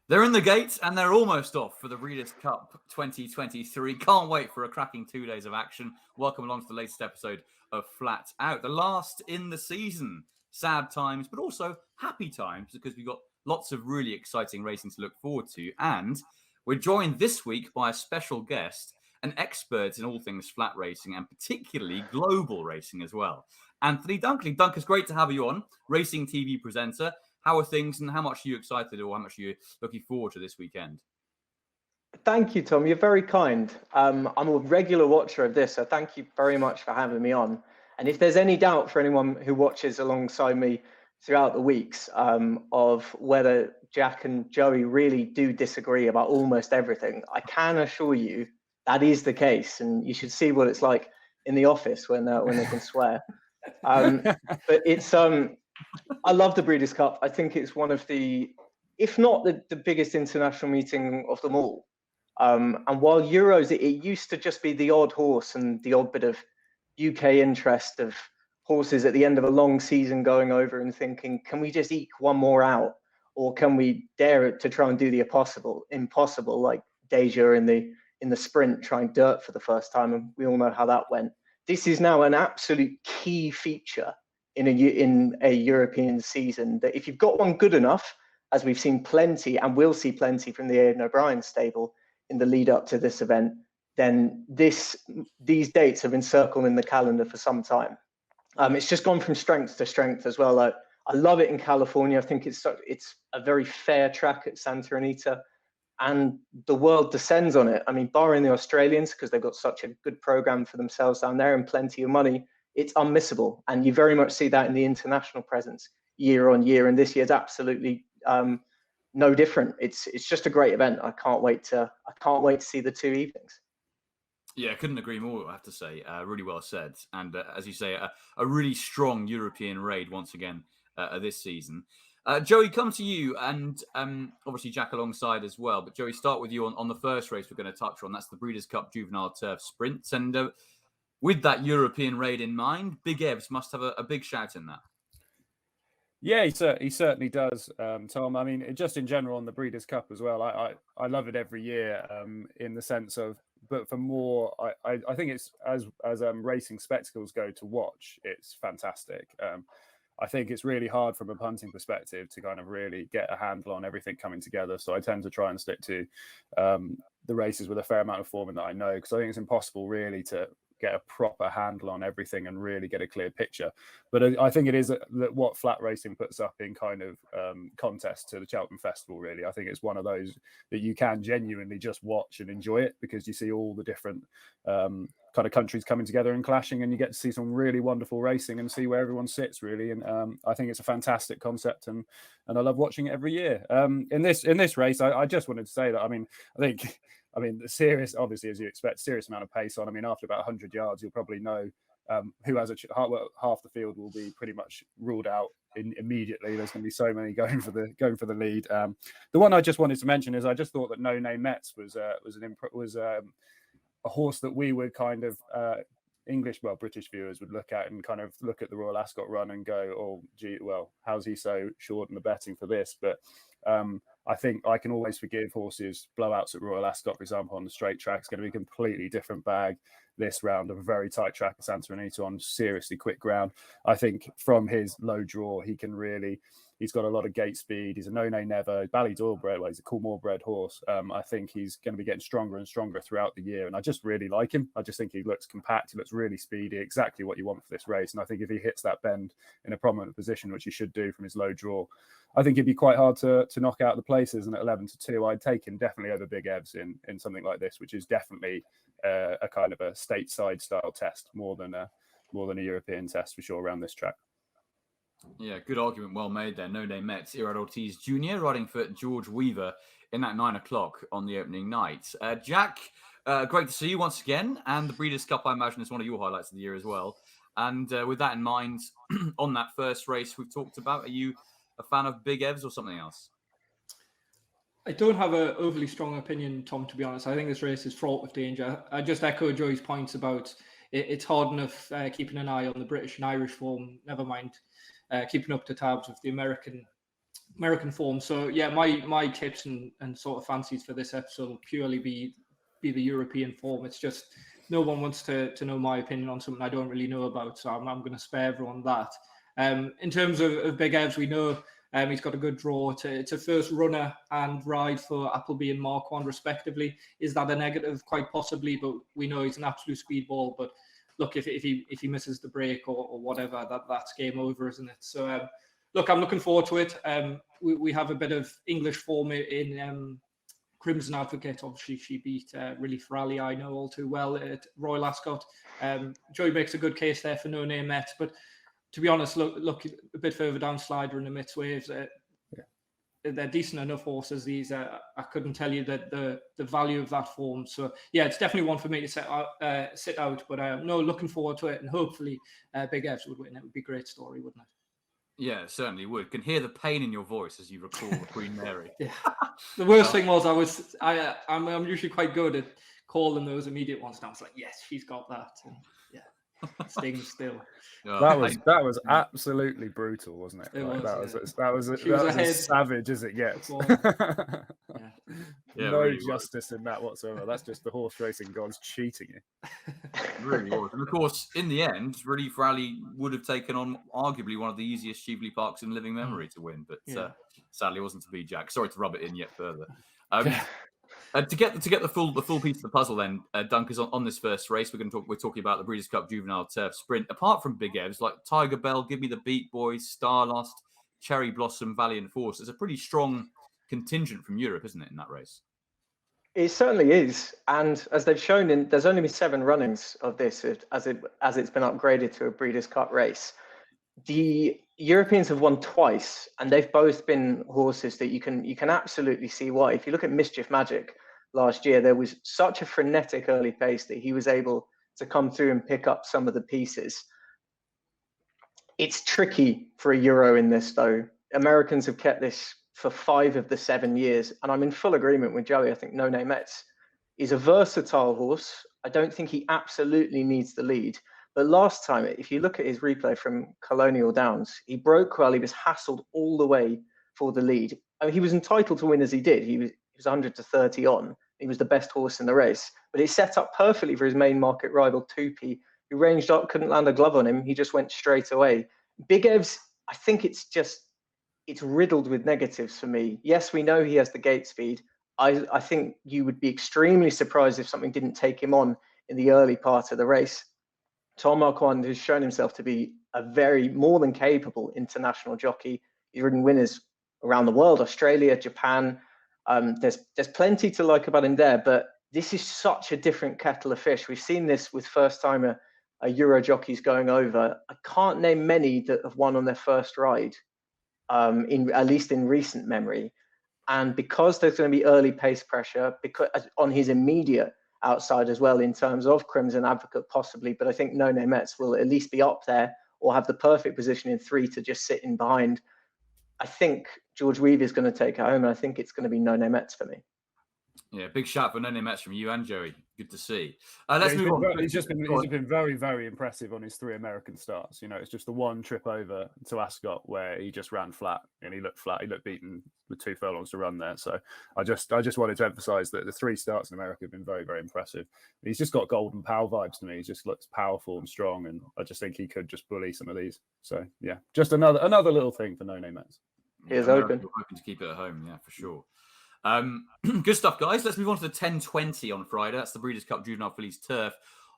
They're in the gate and they're almost off for the Breeders' Cup 2023. Can't wait for a cracking 2 days of action. Welcome along to the latest episode of Flat Out, the last in the season. Sad times, but also happy times because we've got lots of really exciting racing to look forward to. And we're joined this week by a special guest, an expert in all things flat racing and particularly global racing as well. Anthony Dunkley. Dunk, it's great to have you on, racing TV presenter. How are things and how much are you excited or how much are you looking forward to this weekend? Thank you, Tom. You're very kind. I'm a regular watcher of this, so thank you very much for having me on. And if there's any doubt for anyone who watches alongside me throughout the weeks of whether Jack and Joey really do disagree about almost everything, I can assure you that is the case. And you should see what it's like in the office when they can swear. But it's I love the Breeders' Cup. I think it's one of the, if not the biggest international meeting of them all. And while Euros, it used to just be the odd horse and the odd bit of UK interest of horses at the end of a long season going over and thinking, can we just eke one more out? Or can we dare to try and do the impossible, like Deja in the sprint trying dirt for the first time? And we all know how that went. This is now an absolute key feature in a European season, that if you've got one good enough, as we've seen plenty and will see plenty from the Aidan O'Brien stable in the lead up to this event, then these dates have been circled in the calendar for some time. It's just gone from strength to strength as well. I love it in California. I think it's a very fair track at Santa Anita, and the world descends on it. I mean, barring the Australians, because they've got such a good program for themselves down there and plenty of money, it's unmissable. And you very much see that in the international presence year on year. And this year's absolutely no different. It's just a great event. I can't wait to see the 2 evenings. Yeah, I couldn't agree more, I have to say. Really well said. And as you say, a really strong European raid once again this season. Joey, come to you, and obviously Jack alongside as well. But Joey, start with you on the first race we're going to touch on. That's the Breeders' Cup Juvenile Turf Sprint. And with that European raid in mind, Big Evs must have a big shout in that. Yeah, he certainly does, Tom. I mean, just in general on the Breeders' Cup as well. I love it every year in the sense of, but for more, I think it's as racing spectacles go to watch, it's fantastic. I think it's really hard from a punting perspective to kind of really get a handle on everything coming together. So I tend to try and stick to the races with a fair amount of form that I know, because I think it's impossible really to get a proper handle on everything and really get a clear picture. But I think it is that what flat racing puts up in kind of contest to the Cheltenham Festival, really. I think it's one of those that you can genuinely just watch and enjoy it, because you see all the different kind of countries coming together and clashing, and you get to see some really wonderful racing and see where everyone sits, really. And I think it's a fantastic concept, and I love watching it every year. In this race, I just wanted to say that, I mean, the serious, obviously, as you expect, serious amount of pace on. I mean, after about 100 yards, you'll probably know who has half the field will be pretty much ruled out immediately. There's going to be so many going for the lead. The one I just wanted to mention is I just thought that No Name Metz was a horse that we would kind of British viewers would look at and kind of look at the Royal Ascot run and go, oh, gee, well, how's he so short in the betting for this? But I think I can always forgive horses blowouts at Royal Ascot, for example, on the straight track. It's going to be a completely different bag this round of a very tight track at Santa Anita on seriously quick ground. I think from his low draw, he's got a lot of gate speed. He's a no-never, Ballydor bred. Well, he's a Coolmore bred horse. I think he's going to be getting stronger and stronger throughout the year. And I just really like him. I just think he looks compact. He looks really speedy, exactly what you want for this race. And I think if he hits that bend in a prominent position, which he should do from his low draw, I think it'd be quite hard to knock out the places. And at 11-2, I'd take him definitely over Big Evs in something like this, which is definitely a kind of a stateside style test more than a European test for sure around this track. Yeah, good argument, well made there. No Name Metz, Irad Ortiz Jr. riding for George Weaver in that 9 o'clock on the opening night. Jack, great to see you once again. And the Breeders' Cup, I imagine, is one of your highlights of the year as well. And with that in mind, on that first race we've talked about, are you a fan of Big Evs or something else? I don't have an overly strong opinion, Tom, to be honest. I think this race is fraught with danger. I just echo Joey's points about it's hard enough keeping an eye on the British and Irish form, never mind keeping up to tabs with the American American form. So yeah, my tips and sort of fancies for this episode will purely be the European form. It's just no one wants to know my opinion on something I don't really know about, so I'm going to spare everyone that. In terms of Big Evs, we know he's got a good draw. It's a first runner and ride for Appleby and Marquand respectively. Is that a negative? Quite possibly, but we know he's an absolute speedball. But look, if he misses the break or whatever, that's game over, isn't it? So look, I'm looking forward to it. We have a bit of English form in Crimson Advocate. Obviously, she beat Relief Rally, I know all too well, at Royal Ascot. Joey makes a good case there for No Name Met, but to be honest, look a bit further down Slider and the Mitts Waves. They're decent enough horses. These I couldn't tell you that the value of that form. So yeah, it's definitely one for me to sit out. But no, looking forward to it, and hopefully Big Evs would win. It would be a great story, wouldn't it? Yeah, it certainly would. Can hear the pain in your voice as you recall the Queen Mary. Yeah. The worst thing was I'm usually quite good at calling those immediate ones. And I was like, yes, she's got that. And yeah, stings still. That was absolutely brutal, wasn't it? That was as savage as it gets. No really justice in that whatsoever. That's just the horse racing gods cheating you. It really was. And of course, in the end, Relief Rally would have taken on arguably one of the easiest Jubilee Parks in living memory to win, but sadly, it wasn't to be. Jack. Sorry to rub it in yet further. To get the full piece of the puzzle, then Dunk is on this first race. We're talking about the Breeders' Cup Juvenile Turf Sprint. Apart from Big Evs like Tiger Bell, Give Me the Beat Boys, Starlost, Cherry Blossom, Valiant Force, it's a pretty strong contingent from Europe, isn't it, in that race? It certainly is, and as they've shown, there's only been 7 runnings of this as it's been upgraded to a Breeders' Cup race. The Europeans have won twice, and they've both been horses that you can absolutely see why. If you look at Mischief Magic last year, there was such a frenetic early pace that he was able to come through and pick up some of the pieces. It's tricky for a Euro in this, though. Americans have kept this for 5 of the 7 years, and I'm in full agreement with Joey. I think No Name Metz is a versatile horse. I don't think he absolutely needs the lead. But last time, if you look at his replay from Colonial Downs, he broke well. He was hassled all the way for the lead. I mean, he was entitled to win as he did. He was 100 to 30 on. He was the best horse in the race. But it set up perfectly for his main market rival, 2P, who ranged up, couldn't land a glove on him. He just went straight away. Big Evs, I think it's riddled with negatives for me. Yes, we know he has the gate speed. I think you would be extremely surprised if something didn't take him on in the early part of the race. Tom Marquand has shown himself to be a very more than capable international jockey. He's ridden winners around the world, Australia, Japan. There's plenty to like about him there, but this is such a different kettle of fish. We've seen this with first-timer Euro jockeys going over. I can't name many that have won on their first ride, at least in recent memory. And because there's going to be early pace pressure, because on his immediate outside as well in terms of Crimson Advocate possibly, but I think No Name Metz will at least be up there or have the perfect position in 3 to just sit in behind. I think George Weaver is going to take it home, and I think it's going to be No Name Metz for me. Yeah, big shout for No Name Metz from you and Joey. Good to see. Let's move on. He's been very, very impressive on his 3 American starts. You know, it's just the one trip over to Ascot where he just ran flat and he looked flat. He looked beaten with 2 furlongs to run there. So I just wanted to emphasise that the 3 starts in America have been very, very impressive. He's just got Golden Pal vibes to me. He just looks powerful and strong, and I just think he could just bully some of these. So yeah, just another little thing for No Name Metz. He is open. Hoping to keep it at home, yeah, for sure. Good stuff, guys. Let's move on to the 10:20 on Friday. That's the Breeders' Cup Juvenile Fillies Turf.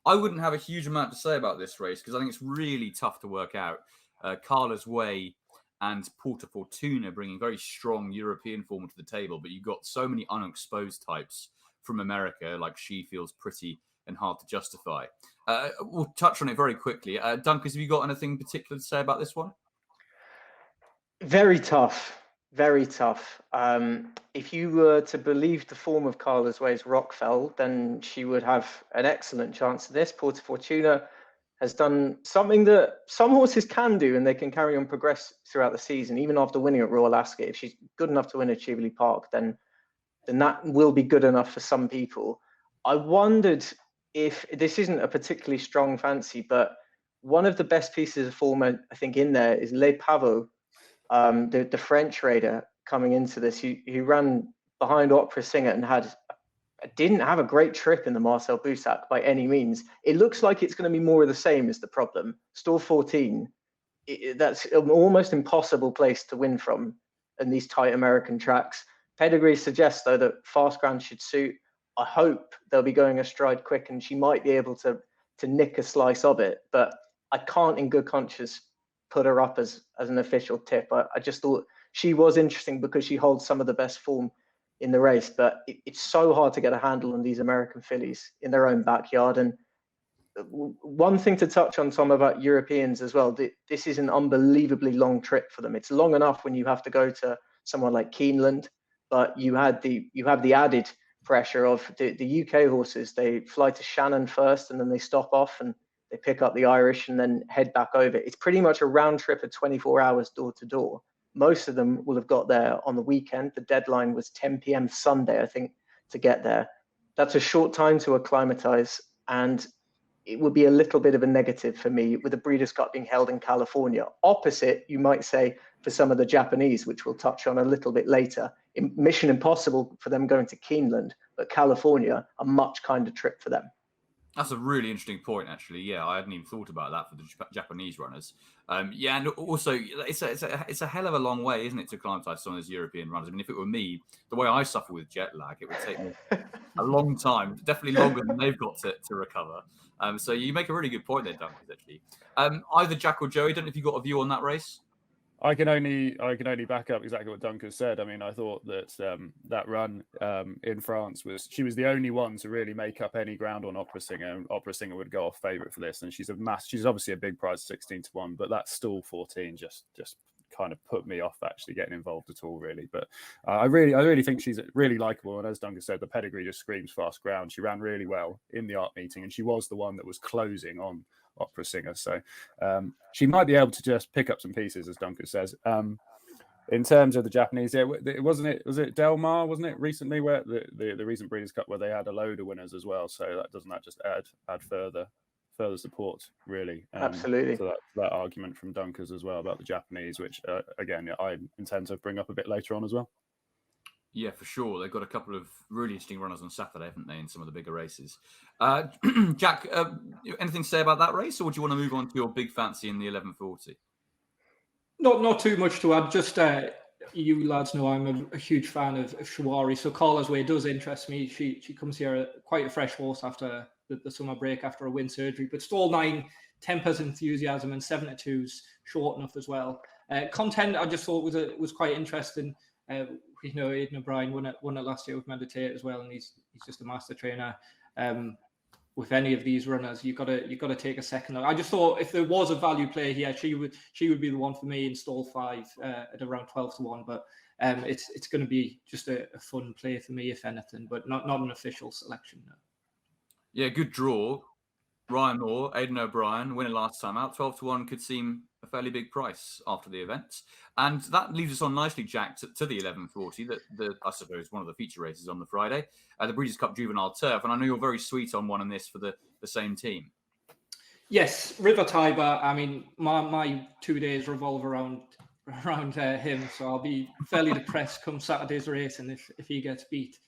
I wouldn't have a huge amount to say about this race because I think it's really tough to work out. Carla's Way and Porta Fortuna bringing very strong European form to the table, but you've got so many unexposed types from America, like She Feels Pretty and Hard to Justify. We'll touch on it very quickly. Dunkers, have you got anything particular to say about this one? Very tough. Very tough. If you were to believe the form of Carla's Way's Rockfell, then she would have an excellent chance of this. Porta Fortuna has done something that some horses can do, and they can carry on progress throughout the season, even after winning at Royal Ascot. If she's good enough to win at Jubilee Park, then that will be good enough for some people. I wondered if this isn't a particularly strong fancy, but one of the best pieces of form I think in there is Le Pavot the French raider coming into this, who ran behind Opera Singer and didn't have a great trip in the Marcel Boussac by any means. It looks like it's going to be more of the same is the problem. Stall 14, that's an almost impossible place to win from in these tight American tracks. Pedigree suggests, though, that fast ground should suit. I hope they'll be going astride quick and she might be able to nick a slice of it, but I can't in good conscience put her up as an official tip. I just thought she was interesting because she holds some of the best form in the race, but it's so hard to get a handle on these American fillies in their own backyard. And one thing to touch on, Tom, about Europeans as well, this is an unbelievably long trip for them. It's long enough when you have to go to someone like Keeneland, but you have the added pressure of the UK horses. They fly to Shannon first and then they stop off and they pick up the Irish and then head back over. It's pretty much a round trip of 24 hours door to door. Most of them will have got there on the weekend. The deadline was 10 p.m. Sunday, I think, to get there. That's a short time to acclimatize, and it would be a little bit of a negative for me with the Breeders' Cup being held in California. Opposite, you might say, for some of the Japanese, which we'll touch on a little bit later. Mission impossible for them going to Keeneland, but California, a much kinder trip for them. That's a really interesting point, actually. Yeah, I hadn't even thought about that for the Japanese runners. Yeah, and also it's a hell of a long way, isn't it, to acclimatise some of those European runners? I mean, if it were me, the way I suffer with jet lag, it would take me a long time, definitely longer than they've got to recover. So you make a really good point there, Duncan, actually. Either Jack or Joey, don't know if you've got a view on that race. I can only back up exactly what Duncan said. I mean, I thought that that run in France she was the only one to really make up any ground on Opera Singer, and Opera Singer would go off favourite for this. And she's obviously a big prize, 16-1, but that stall 14 just kind of put me off actually getting involved at all, really. But I really think she's really likable. And as Duncan said, the pedigree just screams fast ground. She ran really well in the art meeting, and she was the one that was closing on Opera Singer, so she might be able to just pick up some pieces, as Duncan says. In terms of the Japanese, yeah, was it Del Mar, wasn't it, recently, where the recent Breeders' Cup where they had a load of winners as well? So doesn't that just add further support, really? Absolutely. So that argument from Dunker's as well about the Japanese, which again I intend to bring up a bit later on as well. Yeah, for sure. They've got a couple of really interesting runners on Saturday, haven't they, in some of the bigger races? Jack, anything to say about that race, or would you want to move on to your big fancy in the 1140? Not too much to add. Just you lads know I'm a huge fan of Shawari, so Carla's Way does interest me. She comes here quite a fresh horse after the summer break, after a wind surgery. But stall 9, Tempers Enthusiasm, and 7-2's short enough as well. Content I just thought was quite interesting. Aidan O'Brien won it last year with Meditate as well, and he's just a master trainer. With any of these runners, you've got to take a second look. I just thought if there was a value play here, she would be the one for me in stall 5 at around 12-1. But it's going to be just a fun play for me, if anything, but not an official selection. No. Yeah, good draw. Ryan Moore, Aidan O'Brien, winning last time out. 12-1 could seem a fairly big price after the event. And that leaves us on nicely, Jack, to the 1140, I suppose one of the feature races on the Friday, the Breeders' Cup Juvenile Turf. And I know you're very sweet on one on this for the same team. Yes, River Tiber. I mean, my 2 days revolve around him, so I'll be fairly depressed come Saturday's racing if he gets beat.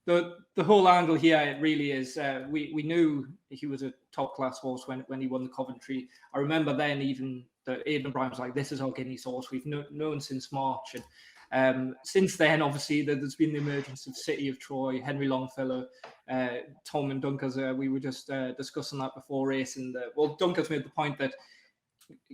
The whole angle here, it really is, we knew he was a top-class horse when he won the Coventry. I remember then even that Aidan O'Brien was like, this is our Guineas horse. We've known since March. And since then, obviously, there's been the emergence of City of Troy, Henry Longfellow, Tom and Dunker's. We were just discussing that before racing. Dunker's made the point that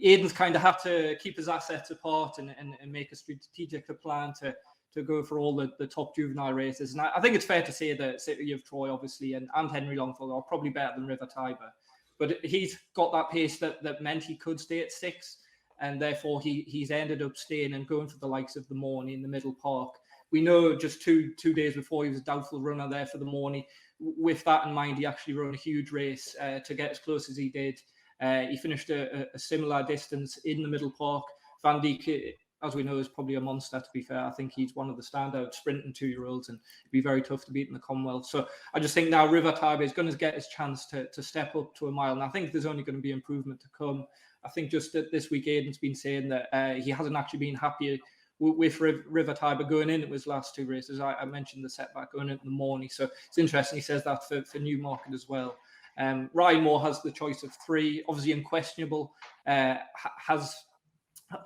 Aidan's kind of had to keep his assets apart and make a strategic plan to go for all the top juvenile races. And I think it's fair to say that City of Troy, obviously, and Henry Longfellow are probably better than River Tiber. But he's got that pace that meant he could stay at 6. And therefore, he's ended up staying and going for the likes of the Morney in the Middle Park. We know just two days before he was a doubtful runner there for the Morney. With that in mind, he actually ran a huge race to get as close as he did. He finished a similar distance in the Middle Park. Van Dijk, as we know, is probably a monster, to be fair. I think he's one of the standout sprinting 2-year-olds, and it'd be very tough to beat in the Commonwealth. So I just think now River Tiber is going to get his chance to step up to a mile. And I think there's only going to be improvement to come. I think just this week, Aidan's been saying that he hasn't actually been happy with River Tiber going into his last 2 races. I mentioned the setback going into the morning. So it's interesting. He says that for Newmarket as well. Ryan Moore has the choice of 3, obviously unquestionable, has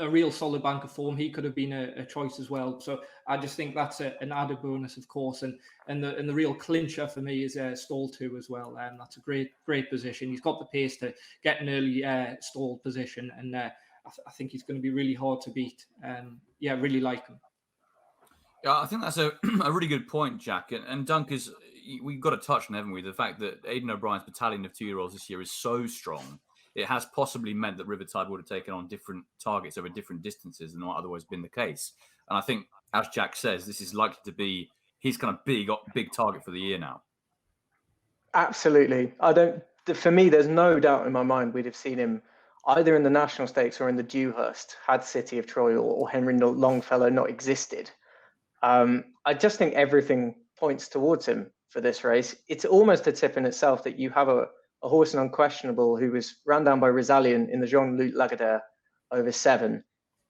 a real solid bank of form. He could have been a choice as well. So I just think that's an added bonus, of course. And the real clincher for me is stall 2 as well. That's a great position. He's got the pace to get an early stall position, and I think he's going to be really hard to beat. Really like him. Yeah, I think that's a really good point, Jack. And Dunk, we've got to touch on, haven't we, the fact that Aidan O'Brien's battalion of 2-year-olds this year is so strong. It has possibly meant that River Tiber would have taken on different targets over different distances than what otherwise been the case. And I think, as Jack says, this is likely to be his kind of big target for the year now. Absolutely. For me, there's no doubt in my mind we'd have seen him either in the National Stakes or in the Dewhurst had City of Troy or Henry Longfellow not existed. I just think everything points towards him for this race. It's almost a tip in itself that you have a horse in Unquestionable who was ran down by Resalien in the Jean-Luc Lagardère over 7,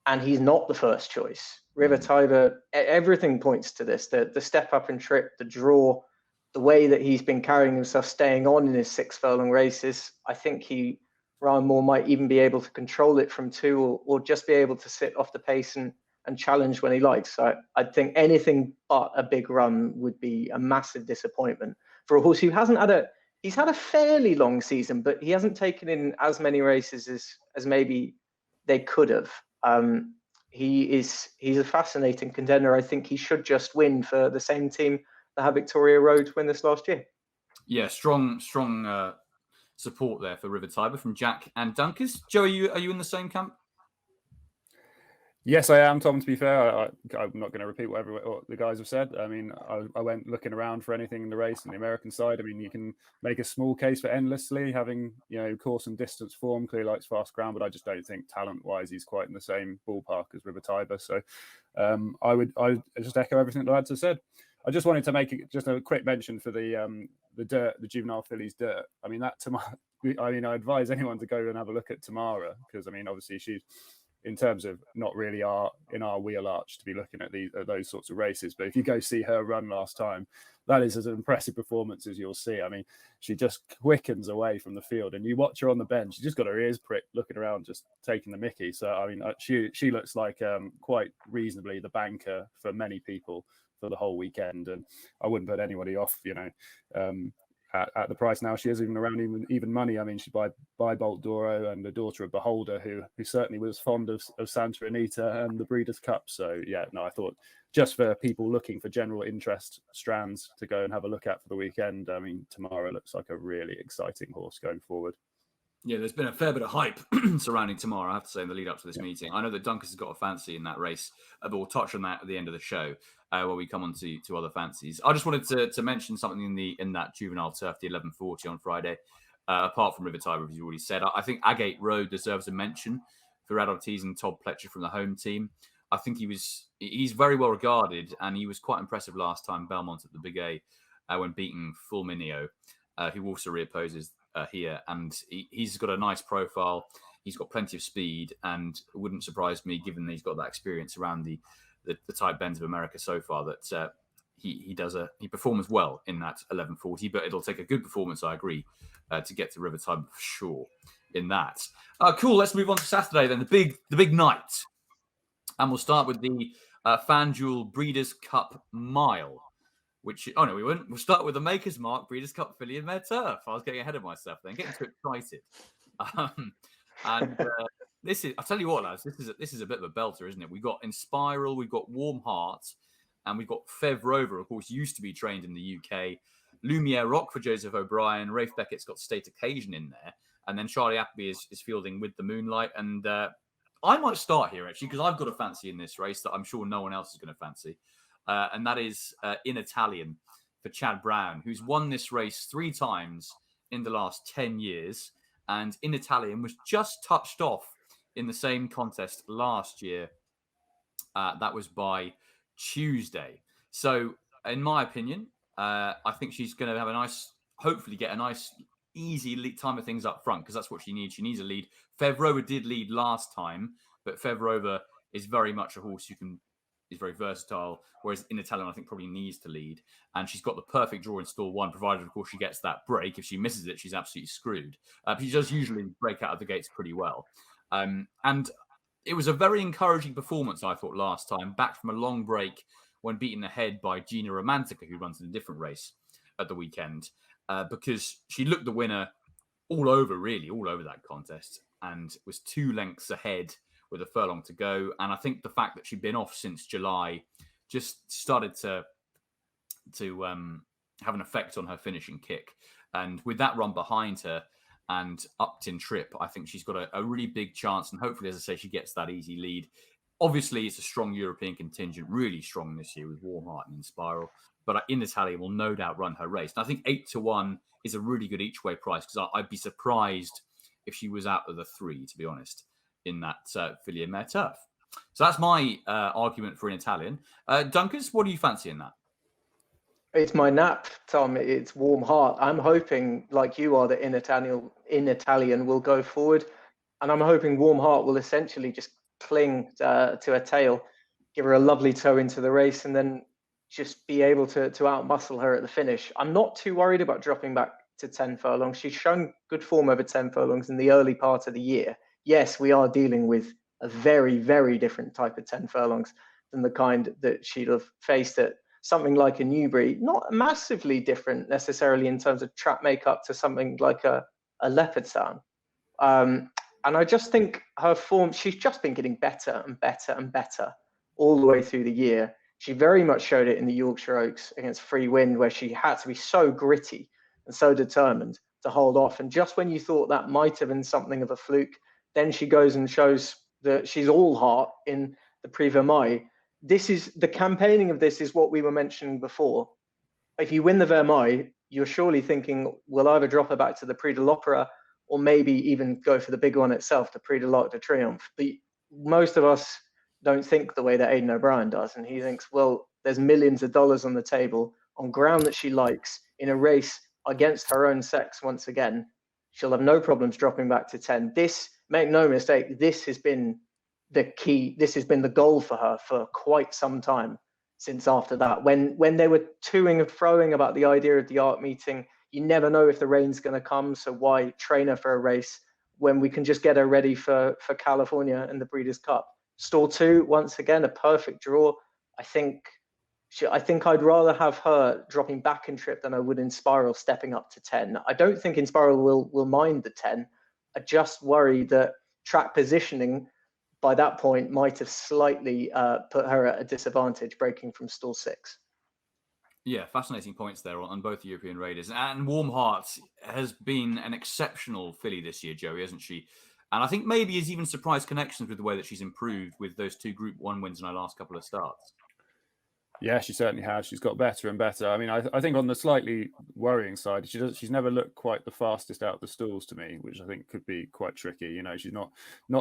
and he's not the first choice. River Tiber, everything points to this. The step up and trip, the draw, the way that he's been carrying himself, staying on in his 6 furlong races. I think Ryan Moore might even be able to control it from 2 or just be able to sit off the pace and challenge when he likes. So I think anything but a big run would be a massive disappointment for a horse who he's had a fairly long season, but he hasn't taken in as many races as maybe they could have. He's a fascinating contender. I think he should just win for the same team that had Victoria Road win this last year. Yeah, strong support there for River Tiber from Jack and Dunkers. Joe, are you in the same camp? Yes, I am, Tom. To be fair, I'm not going to repeat what the guys have said. I mean, I went looking around for anything in the race on the American side. I mean, you can make a small case for Endlessly having, course and distance form, clearly likes fast ground, but I just don't think talent-wise he's quite in the same ballpark as River Tiber. So I just echo everything the lads have said. I just wanted to make just a quick mention for the Juvenile Fillies dirt. I mean, I advise anyone to go and have a look at Tamara, because I mean, obviously she's, in terms of not really in our wheel arch to be looking at those sorts of races. But if you go see her run last time, that is as impressive performance as you'll see. I mean, she just quickens away from the field, and you watch her on the bench, she just got her ears pricked looking around, just taking the mickey. So, I mean, she looks like quite reasonably the banker for many people for the whole weekend. And I wouldn't put anybody off, at the price now. She is even around even money. I mean, she's by Bolt Doro and the daughter of Beholder, who certainly was fond of Santa Anita and the Breeders' Cup. So I thought just for people looking for general interest strands to go and have a look at for the weekend. I mean, Tamara looks like a really exciting horse going forward. Yeah, there's been a fair bit of hype surrounding Tamara, I have to say, in the lead up to this meeting. I know that Dunkers has got a fancy in that race, but we'll touch on that at the end of the show where we come on to other fancies. I just wanted to mention something in that Juvenile turf, the 11:40 on Friday, apart from River Tiber, as you already said. I think Agate Road deserves a mention for Adolf Tees and Todd Pletcher from the home team. I think he's very well regarded, and he was quite impressive last time Belmont at the Big A when beating Fulmineo, who also reopposes here, and he's got a nice profile. He's got plenty of speed, and it wouldn't surprise me, given that he's got that experience around the tight bends of America so far, that he performs well in that 11:40. But it'll take a good performance, I agree, to get to River Tiber for sure in that. Cool. Let's move on to Saturday then, the big night, and we'll start with the FanDuel Breeders' Cup Mile. We wouldn't. We'll start with the Maker's Mark Breeders' Cup Filly and Mare Turf. I was getting ahead of myself then, getting too excited. This is, I'll tell you what, lads, this is a bit of a belter, isn't it? We've got Inspiral, we've got Warm Heart, and we've got Fev Rover, of course, used to be trained in the UK. Lumiere Rock for Joseph O'Brien. Rafe Beckett's got State Occasion in there. And then Charlie Appleby is fielding With the Moonlight. And I might start here, actually, because I've got a fancy in this race that I'm sure no one else is going to fancy. And that is In Italian for Chad Brown, who's won this race 3 times in the last 10 years. And In Italian was just touched off in the same contest last year That was by Tuesday. So, in my opinion, I think she's going to have hopefully get a nice, easy lead time of things up front, because that's what she needs. She needs a lead. Fevrova did lead last time, but Fevrova is very much a horse is very versatile, whereas in Italian, I think probably needs to lead. And she's got the perfect draw in stall 1, provided, of course, she gets that break. If she misses it, she's absolutely screwed. But she does usually break out of the gates pretty well. And it was a very encouraging performance, I thought, last time, back from a long break when beaten ahead by Gina Romantica, who runs in a different race at the weekend, because she looked the winner all over that contest, and was 2 lengths ahead with a furlong to go. And I think the fact that she'd been off since July just started to have an effect on her finishing kick. And with that run behind her and Upton Trip, I think she's got a really big chance. And hopefully, as I say, she gets that easy lead. Obviously, it's a strong European contingent, really strong this year with Warm Heart and Inspiral. But In Italia will no doubt run her race. And I think 8-1 is a really good each way price, because I'd be surprised if she was out of the 3, to be honest, in that Fillies Mare turf. So that's my argument for In Italian. Dunkers, what do you fancy in that? It's my nap, Tom. It's Warm Heart. I'm hoping, like you are, that In Italian will go forward. And I'm hoping Warm Heart will essentially just cling to a tail, give her a lovely toe into the race, and then just be able to outmuscle her at the finish. I'm not too worried about dropping back to 10 furlongs. She's shown good form over 10 furlongs in the early part of the year. Yes, we are dealing with a very, very different type of 10 furlongs than the kind that she'd have faced at something like a Newbury. Not massively different necessarily in terms of trap makeup to something like a Leopardstown. And I just think her form, she's just been getting better and better and better all the way through the year. She very much showed it in the Yorkshire Oaks against Free Wind, where she had to be so gritty and so determined to hold off. And just when you thought that might have been something of a fluke, then she goes and shows that she's all heart in the Prix Vermeil. This is the campaigning of this is what we were mentioning before. If you win the Vermeil, you're surely thinking, we'll either drop her back to the Prix de l'Opera or maybe even go for the big one itself, the Prix de l'Arc de Triomphe. But most of us don't think the way that Aidan O'Brien does. And he thinks, well, there's millions of dollars on the table on ground that she likes in a race against her own sex once again. She'll have no problems dropping back to 10. This, make no mistake, this has been the key. This has been the goal for her for quite some time since after that. When they were toing and froing about the idea of the art meeting, you never know if the rain's going to come, so why train her for a race when we can just get her ready for California and the Breeders' Cup? Stall 2, once again, a perfect draw. I think I'd rather have her dropping back in Trip than I would Inspiral stepping up to 10. I don't think Inspiral will mind the 10. I just worry that track positioning by that point might have slightly put her at a disadvantage breaking from stall 6. Yeah, fascinating points there on both European Raiders. And Warm Heart has been an exceptional filly this year, Joey, hasn't she? And I think maybe has even surprised connections with the way that she's improved with those 2 Group 1 wins in her last couple of starts. Yeah, she certainly has. She's got better and better. I mean, I think on the slightly worrying side, she's never looked quite the fastest out the stalls to me, which I think could be quite tricky. You know, she's not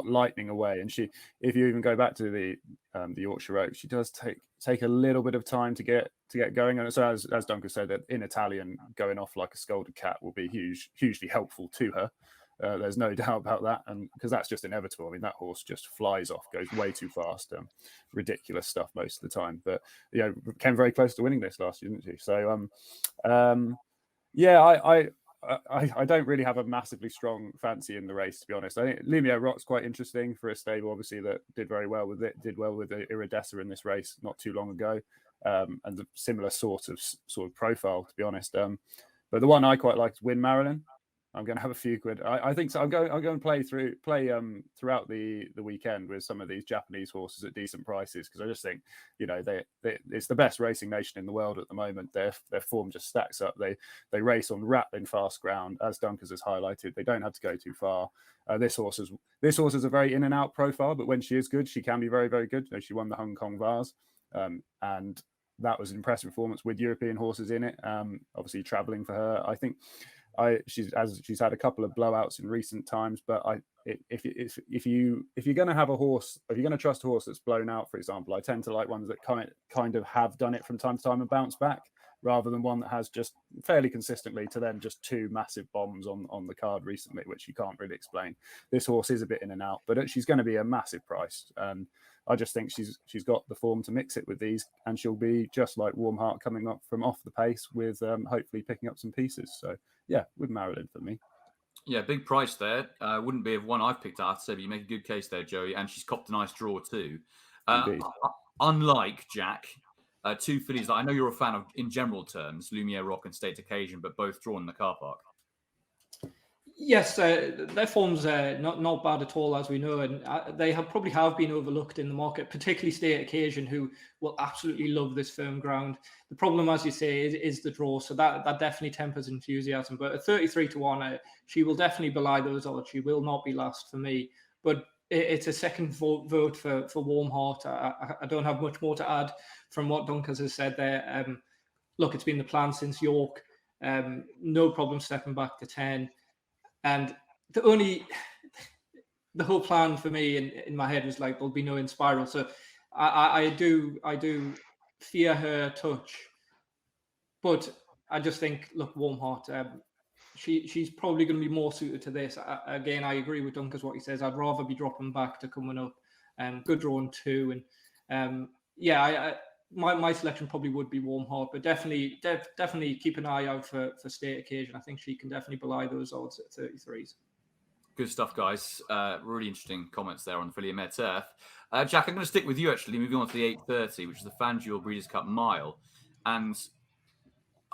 lightning away, and if you even go back to the Yorkshire Oaks, she does take a little bit of time to get going. And so as Duncan said, that In Italian going off like a scolded cat will be hugely helpful to her. There's no doubt about that, and because that's just inevitable. I mean, that horse just flies off, goes way too fast, ridiculous stuff most of the time. But came very close to winning this last year, didn't she? So, yeah, I don't really have a massively strong fancy in the race, to be honest. I think Lumio Rock's quite interesting for a stable, obviously, that did very well with it. Did well with the Iridessa in this race not too long ago, and the similar sort of profile, to be honest. But the one I quite like is Win Marilyn. I'm going to have a few quid. I think so. I'm going to play throughout the weekend with some of these Japanese horses at decent prices, because I just think, it's the best racing nation in the world at the moment. Their form just stacks up. They race on rattling fast ground, as Dunkers has highlighted. They don't have to go too far. This horse is a very in and out profile, but when she is good, she can be very, very good. She won the Hong Kong Vase, and that was an impressive performance with European horses in it. Obviously traveling for her, I think. she's had a couple of blowouts in recent times, but if you're going to have a horse, if you're going to trust a horse that's blown out, for example, I tend to like ones that kind of have done it from time to time and bounce back, rather than one that has just fairly consistently to then just two massive bombs on the card recently, which you can't really explain. This horse is a bit in and out, but she's going to be a massive price. And I just think she's got the form to mix it with these, and she'll be just like Warm Heart coming up from off the pace with hopefully picking up some pieces. So yeah, with Marilyn for me. Yeah, big price there. Wouldn't be of one I've picked out, so you make a good case there, Joey. And she's copped a nice draw too. Unlike Jack, two fillies that I know you're a fan of in general terms, Lumiere Rock and State Occasion, but both drawn in the car park. Yes, their form's not bad at all, as we know, and they probably have been overlooked in the market, particularly State Occasion, who will absolutely love this firm ground. The problem, as you say, is the draw, so that definitely tempers enthusiasm. But at 33-1, she will definitely belie those odds. She will not be last for me. But it's a second vote for Warm Heart. I don't have much more to add from what Dunkers has said there. Look, it's been the plan since York. No problem stepping back to 10. And the whole plan for me in my head was like, there'll be no in spiral. So I do fear her touch, but I just think, look, Warm Heart, she's probably going to be more suited to this. Again, I agree with Dunkers what he says. I'd rather be dropping back to coming up. Good drawn too, and my selection probably would be Warm Heart, but definitely keep an eye out for State Occasion. I think she can definitely belie those odds at 33s. Good stuff, guys. Really interesting comments there on the Filly Mare turf. Jack, I'm going to stick with you, actually, moving on to the 830, which is the FanDuel Breeders' Cup Mile. And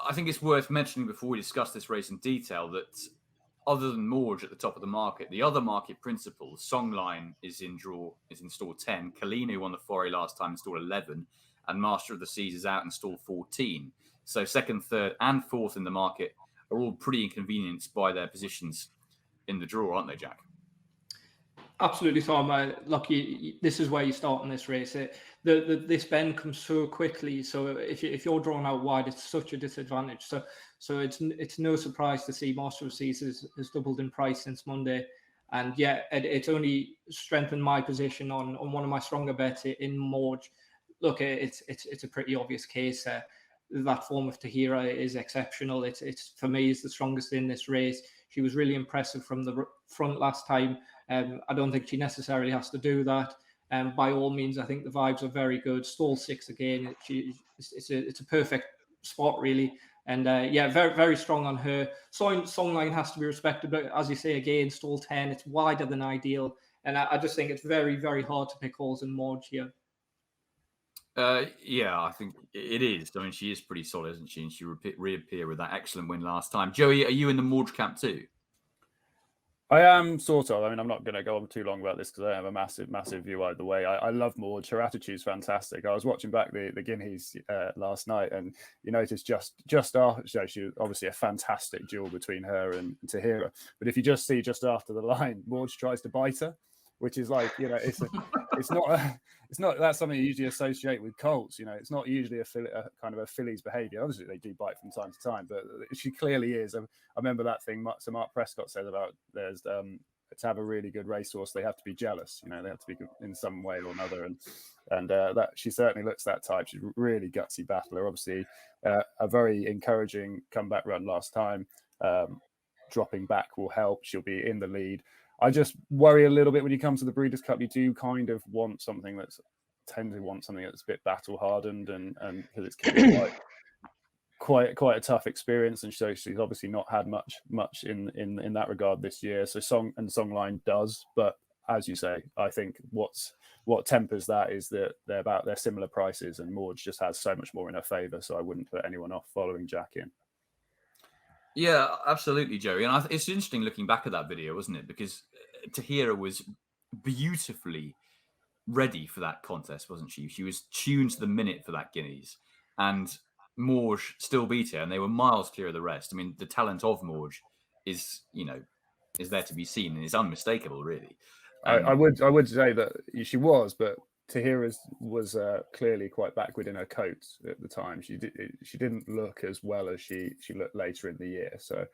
I think it's worth mentioning before we discuss this race in detail that other than Morge at the top of the market, the other market principals, Songline is in stall 10, Kalina, who won the Foray last time, in stall 11, and Master of the Seas is out in stall 14. So second, third, and fourth in the market are all pretty inconvenienced by their positions in the draw, aren't they, Jack? Absolutely, Tom. Lucky, this is where you start in this race. This bend comes so quickly. So if you're drawn out wide, it's such a disadvantage. So it's no surprise to see Master of Seas has doubled in price since Monday. And yeah, it's only strengthened my position on one of my stronger bets in Morge. Look, it's a pretty obvious case. That form of Tahira is exceptional. It's for me is the strongest in this race. She was really impressive from the front last time. I don't think she necessarily has to do that. By all means, I think the vibes are very good. Stall 6 again. It's a perfect spot really. And very, very strong on her. Songline has to be respected, but as you say again, stall 10, it's wider than ideal. And I just think it's very, very hard to pick holes in Morge here. I think it is. I mean, she is pretty solid, isn't she? And she reappeared with that excellent win last time. Joey, are you in the Morge camp too? I am sort of. I mean, I'm not going to go on too long about this because I have a massive view either way. I love Morge. Her attitude's fantastic. I was watching back the Guineas last night, and you notice just after, she was obviously a fantastic duel between her and Tahira. But if you just see just after the line, Morge tries to bite her, which is like, it's not that's something you usually associate with colts. It's not usually a kind of a filly's behaviour. Obviously, they do bite from time to time, but she clearly is. I remember that thing Sir Mark Prescott said about there's to have a really good racehorse, they have to be jealous. They have to be in some way or another, and that she certainly looks that type. She's a really gutsy battler. Obviously, a very encouraging comeback run last time. Dropping back will help. She'll be in the lead. I just worry a little bit when you come to the Breeders' Cup. You do kind of want something that's a bit battle hardened, and because it's quite a tough experience, and so she's obviously not had much in that regard this year. So Songline does, but as you say, I think what tempers that is that they're similar prices, and Morge just has so much more in her favour. So I wouldn't put anyone off following Jack in. Yeah, absolutely, Joey. And it's interesting looking back at that video, wasn't it? Because Tahira was beautifully ready for that contest, wasn't she? She was tuned to the minute for that Guineas. And Morge still beat her, and they were miles clear of the rest. I mean, the talent of Morge is there to be seen, and it's unmistakable, really. I would say that she was, but Tahira was clearly quite backward in her coat at the time. She didn't look as well as she looked later in the year. So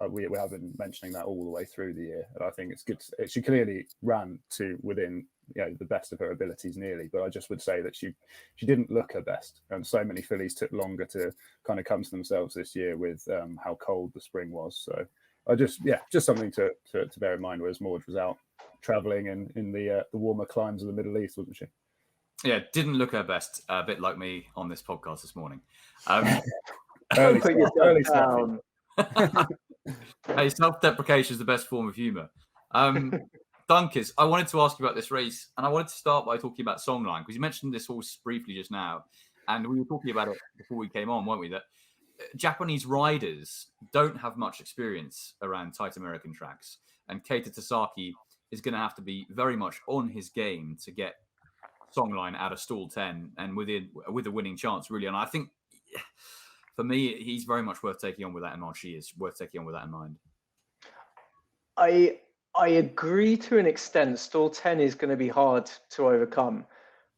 We have been mentioning that all the way through the year, and I think it's good. She clearly ran to within the best of her abilities nearly, but I just would say that she didn't look her best, and so many fillies took longer to kind of come to themselves this year with how cold the spring was. So I just something to bear in mind. Whereas Maud was out traveling in the warmer climes of the Middle East, wasn't she? Yeah, didn't look her best. A bit like me on this podcast this morning. Don't put yourself down. Hey, self-deprecation is the best form of humour. Dunkers, I wanted to ask you about this race, and I wanted to start by talking about Songline, because you mentioned this horse briefly just now, and we were talking about it before we came on, weren't we? That Japanese riders don't have much experience around tight American tracks, and Keita Tasaki is going to have to be very much on his game to get Songline out of stall 10 and with a winning chance, really. And I think, for me, he's very much worth taking on with that in mind. She is worth taking on with that in mind. I agree to an extent. Stall 10 is going to be hard to overcome,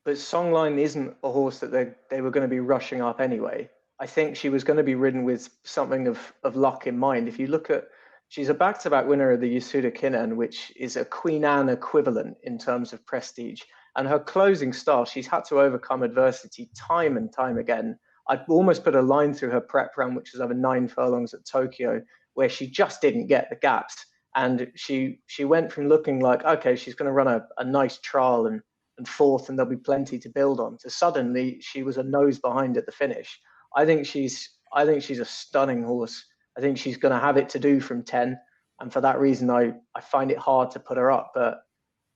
but Songline isn't a horse that they were going to be rushing up anyway. I think she was going to be ridden with something of luck in mind. If you look at, she's a back-to-back winner of the Yasuda Kinen, which is a Queen Anne equivalent in terms of prestige. And her closing style, she's had to overcome adversity time and time again. I'd almost put a line through her prep run, which was over 9 furlongs at Tokyo, where she just didn't get the gaps. And she went from looking like, okay, she's going to run a nice trial and fourth, and there'll be plenty to build on, to suddenly she was a nose behind at the finish. I think she's a stunning horse. I think she's going to have it to do from 10. And for that reason, I find it hard to put her up. But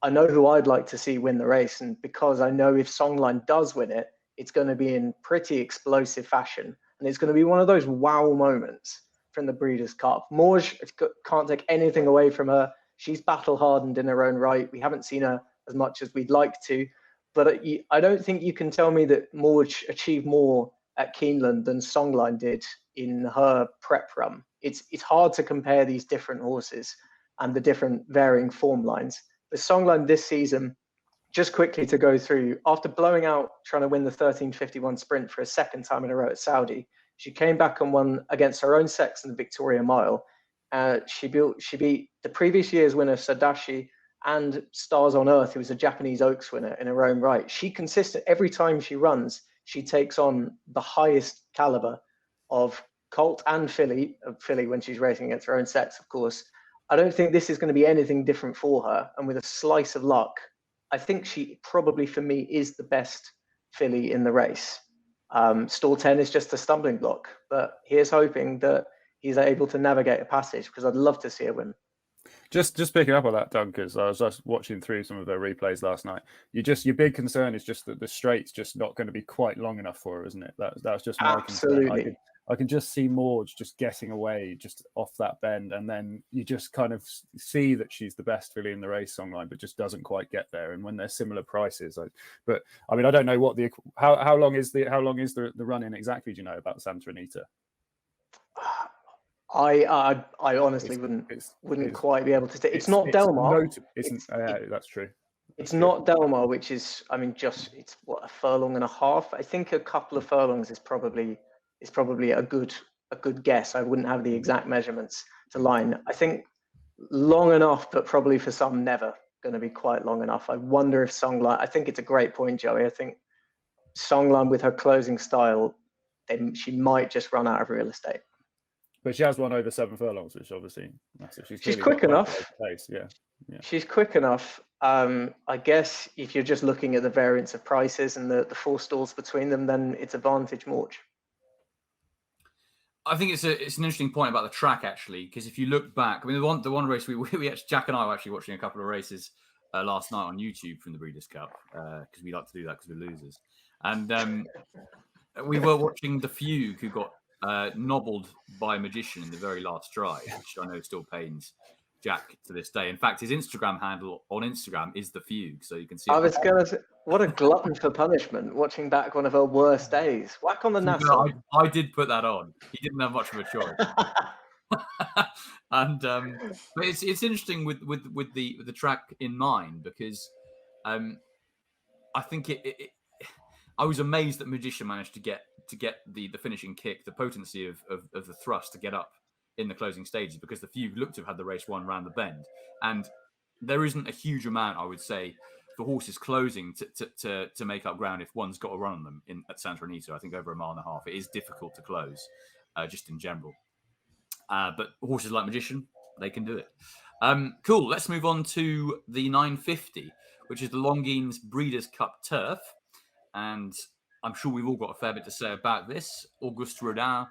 I know who I'd like to see win the race. And because I know if Songline does win it, it's going to be in pretty explosive fashion. And it's going to be one of those wow moments from the Breeders' Cup. Morge, can't take anything away from her. She's battle-hardened in her own right. We haven't seen her as much as we'd like to. But I don't think you can tell me that Morge achieved more at Keeneland than Songline did in her prep run. It's hard to compare these different horses and the different varying form lines. The Songline this season, just quickly to go through, after blowing out trying to win the 13:51 sprint for a second time in a row at Saudi, she came back and won against her own sex in the Victoria Mile. She beat the previous year's winner Sadashi and Stars on Earth, who was a Japanese Oaks winner in her own right. She consistent every time she runs, she takes on the highest caliber of colt and filly when she's racing against her own sex, of course. I don't think this is going to be anything different for her. And with a slice of luck, I think she probably, for me, is the best filly in the race. Stall 10 is just a stumbling block, but here's hoping that he's able to navigate a passage, because I'd love to see her win. Just picking up on that, Doug, because I was just watching through some of their replays last night. Your big concern is just that the straight's just not going to be quite long enough for her, isn't it? That's just my concern. I can just see Morge just getting away just off that bend, and then you just kind of see that she's the best filly in the race, Songline, but just doesn't quite get there. And when they're similar prices, but I mean, I don't know what how long is the run in exactly? Do you know about Santa Anita? I honestly wouldn't quite be able to say. It's not Del Mar. That's true. It's not Del Mar, which is, I mean, it's what, a furlong and a half. I think a couple of furlongs is probably a good guess. I wouldn't have the exact measurements to line. I think long enough, but probably for some never going to be quite long enough. I wonder if Songline. I think it's a great point, Joey. I think Songline, with her closing style, she might just run out of real estate. But she has won over 7 furlongs, which is obviously massive. She's quick enough. Yeah. She's quick enough. I guess if you're just looking at the variance of prices and the 4 stalls between them, then it's advantage Morge. I think it's an interesting point about the track, actually, because if you look back, I mean, the one race we actually, Jack and I were actually watching a couple of races last night on YouTube from the Breeders' Cup, because we like to do that because we're losers. And we were watching the Fugue, who got nobbled by Magician in the very last stride, which I know still pains Jack to this day. In fact, his Instagram handle on Instagram is the Fugue, so you can see. I was going to say, what a glutton for punishment! Watching back one of her worst days. Whack on the Nassau. I did put that on. He didn't have much of a choice. And but it's interesting with the track in mind, because I think I was amazed that Magician managed to get the finishing kick, the potency of the thrust to get up in the closing stages because the few looked to have had the race won round the bend. And there isn't a huge amount, I would say, for horses closing to make up ground if one's got a run on them at Santa Anita. I think over 1.5 miles, it is difficult to close, just in general. But horses like Magician, they can do it. Cool. Let's move on to the 950, which is the Longines Breeders' Cup Turf. And I'm sure we've all got a fair bit to say about this. Auguste Rodin,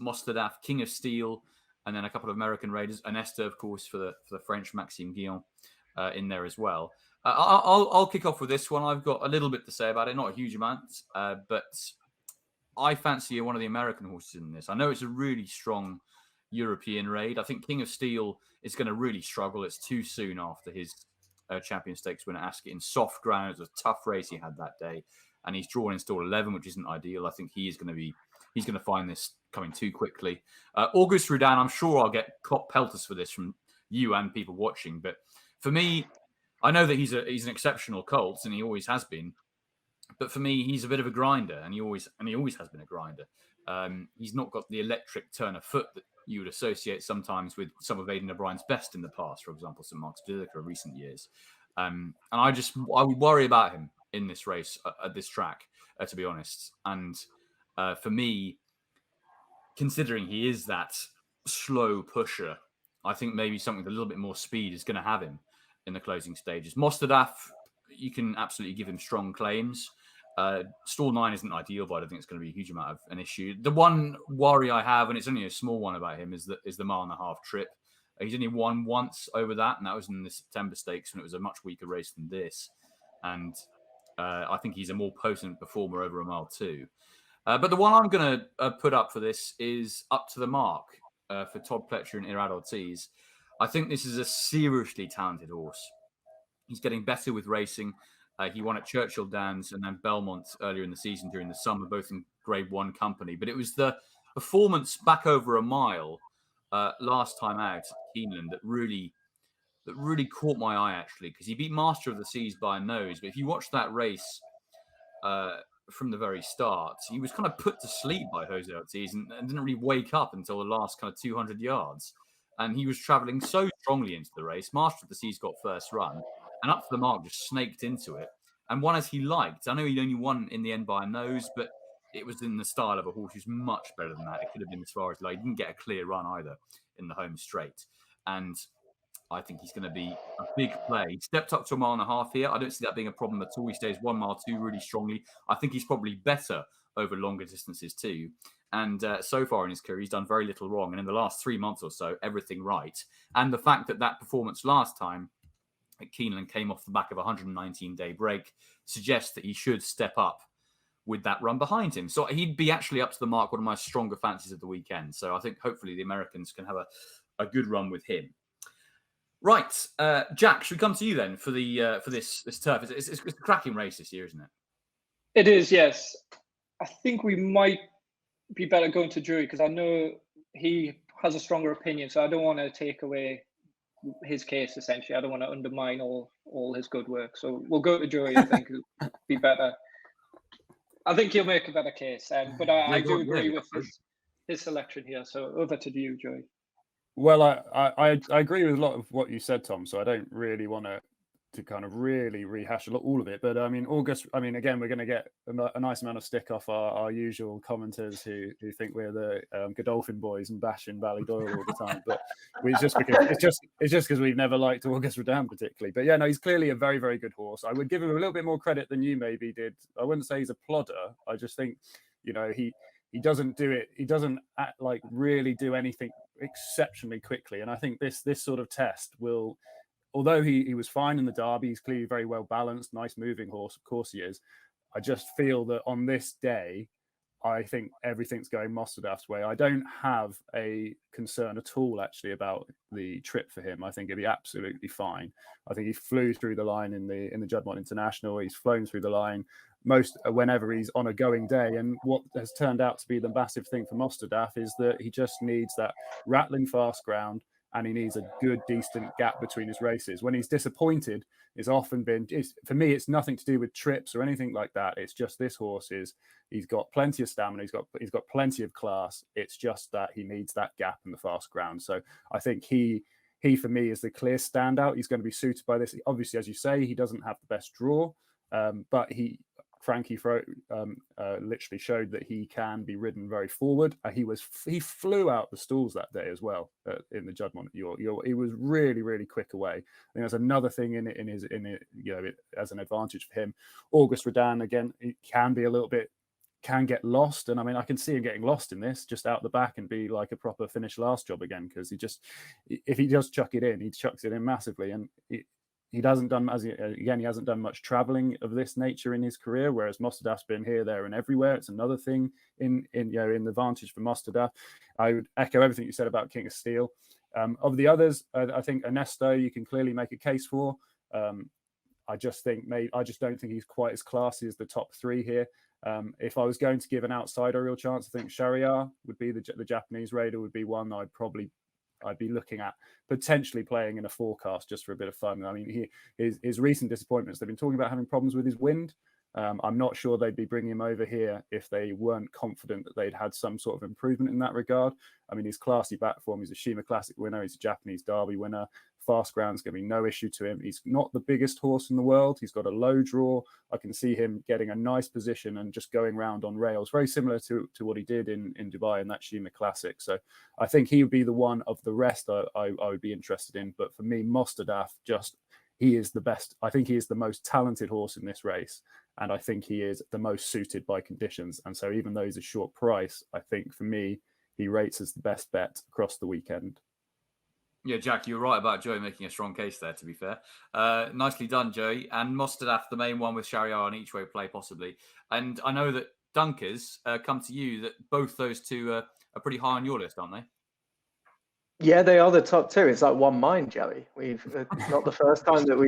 Mostadaf, King of Steel, and then a couple of American raiders. Anesta, of course, for the French, Maxime Guillon in there as well. I'll kick off with this one. I've got a little bit to say about it, not a huge amount, but I fancy one of the American horses in this. I know it's a really strong European raid. I think King of Steel is going to really struggle. It's too soon after his Champion Stakes win at Ascot in soft ground. It was a tough race he had that day, and he's drawn in stall 11, which isn't ideal. I think he's going to find this coming too quickly. Auguste Rodin, I'm sure I'll get cop pelters for this from you and people watching, but for me, I know that he's an exceptional colt, and he always has been. But for me, he's a bit of a grinder, and he always has been a grinder. He's not got the electric turn of foot that you would associate sometimes with some of Aidan O'Brien's best in the past, for example, St. Mark's Basilica in recent years. And I would worry about him in this race at this track, to be honest. And for me, considering he is that slow pusher, I think maybe something with a little bit more speed is going to have him in the closing stages. Mostadaf, you can absolutely give him strong claims. Stall 9 isn't ideal, but I don't think it's going to be a huge amount of an issue. The one worry I have, and it's only a small one about him, is the 1.5 mile trip. He's only won once over that, and that was in the September Stakes when it was a much weaker race than this. And I think he's a more potent performer over a mile too. But the one I'm going to put up for this is Up to the Mark for Todd Pletcher and Irad Ortiz. I think this is a seriously talented horse. He's getting better with racing. He won at Churchill Downs and then Belmont earlier in the season during the summer, both in Grade 1 company. But it was the performance back over a mile last time out at Keeneland that really caught my eye, actually, because he beat Master of the Seas by a nose. But if you watch that race from the very start, he was kind of put to sleep by Jose Ortiz and didn't really wake up until the last kind of 200 yards. And he was travelling so strongly into the race. Master of the Seas got first run. And Up to the Mark just snaked into it and won as he liked. I know he only won in the end by a nose, but it was in the style of a horse who's much better than that. It could have been as far as he didn't get a clear run either in the home straight. And I think he's going to be a big play. He stepped up to 1.5 miles here. I don't see that being a problem at all. He stays 1 mile 2 really strongly. I think he's probably better over longer distances too. And so far in his career, he's done very little wrong. And in the last 3 months or so, everything right. And the fact that performance last time at Keeneland came off the back of a 119-day break suggests that he should step up with that run behind him. So he'd be actually Up to the Mark, one of my stronger fancies of the weekend. So I think hopefully the Americans can have a good run with him. Right, Jack, should we come to you then for this turf? It's a cracking race this year, isn't it? It is, yes. I think we might be better going to Drury because I know he has a stronger opinion, so I don't want to take away his case, essentially. I don't want to undermine all his good work. So we'll go to Drury, I think it'll be better. I think he'll make a better case. But I do agree with his selection here. So over to you, Joey. Well, I agree with a lot of what you said, Tom. So I don't really want to kind of really rehash all of it. But I mean, again, we're going to get a nice amount of stick off our usual commenters who think we're the Godolphin boys and bashing Ballydoyle all the time. But it's just because we've never liked Auguste Rodin particularly. But yeah, no, he's clearly a very, very good horse. I would give him a little bit more credit than you maybe did. I wouldn't say he's a plodder. I just think, he doesn't do it. He doesn't really do anything exceptionally quickly. And I think this sort of test will. Although he was fine in the Derby, he's clearly very well balanced, nice moving horse. Of course he is. I just feel that on this day, I think everything's going Mostadaf's way. I don't have a concern at all, actually, about the trip for him. I think he'll be absolutely fine. I think he flew through the line in the Juddmonte International. He's flown through the line whenever he's on a going day. And what has turned out to be the massive thing for Mostadaf is that he just needs that rattling fast ground and he needs a good, decent gap between his races. When he's disappointed, it's often been, for me, it's nothing to do with trips or anything like that. It's just this horse he's got plenty of stamina, he's got plenty of class. It's just that he needs that gap in the fast ground. So I think he for me is the clear standout. He's going to be suited by this. Obviously, as you say, he doesn't have the best draw, but Frankie literally showed that he can be ridden very forward. He flew out the stalls that day as well in the Juddmonte at York. He was really, really quick away. I think there's another thing in it, as an advantage for him. Auguste Rodin again, it can be a little bit, can get lost, and I mean I can see him getting lost in this, just out the back and be like a proper finish last job again, because if he does chuck it in, he chucks it in massively, and he hasn't done much traveling of this nature in his career, whereas Mostadaf's been here, there, and everywhere. It's another thing in the advantage for Mostadaf. I would echo everything you said about King of Steel. Of the others, I think Ernesto you can clearly make a case for. I just don't think he's quite as classy as the top three here. If I was going to give an outsider a real chance, I think Shahryar would be the Japanese Raider would be one I'd be looking at potentially playing in a forecast just for a bit of fun. I mean, his recent disappointments, they've been talking about having problems with his wind. I'm not sure they'd be bringing him over here if they weren't confident that they'd had some sort of improvement in that regard. I mean, he's classy back form. He's a Shima Classic winner. He's a Japanese Derby winner. Fast ground's going to be no issue to him. He's not the biggest horse in the world. He's got a low draw. I can see him getting a nice position and just going round on rails, very similar to what he did in Dubai in that Shima Classic. So I think he would be the one of the rest I would be interested in. But for me, Mostadaf, he is the best. I think he is the most talented horse in this race. And I think he is the most suited by conditions. And so even though he's a short price, I think for me, he rates as the best bet across the weekend. Yeah, Jack, you were right about Joey making a strong case there, to be fair. Nicely done, Joey. And Mostadaf, the main one with Shahryar and each way play, possibly. And I know that Dunkers come to you, that both those two are pretty high on your list, aren't they? Yeah, they are the top two. It's like one mind, Joey. It's not the first time that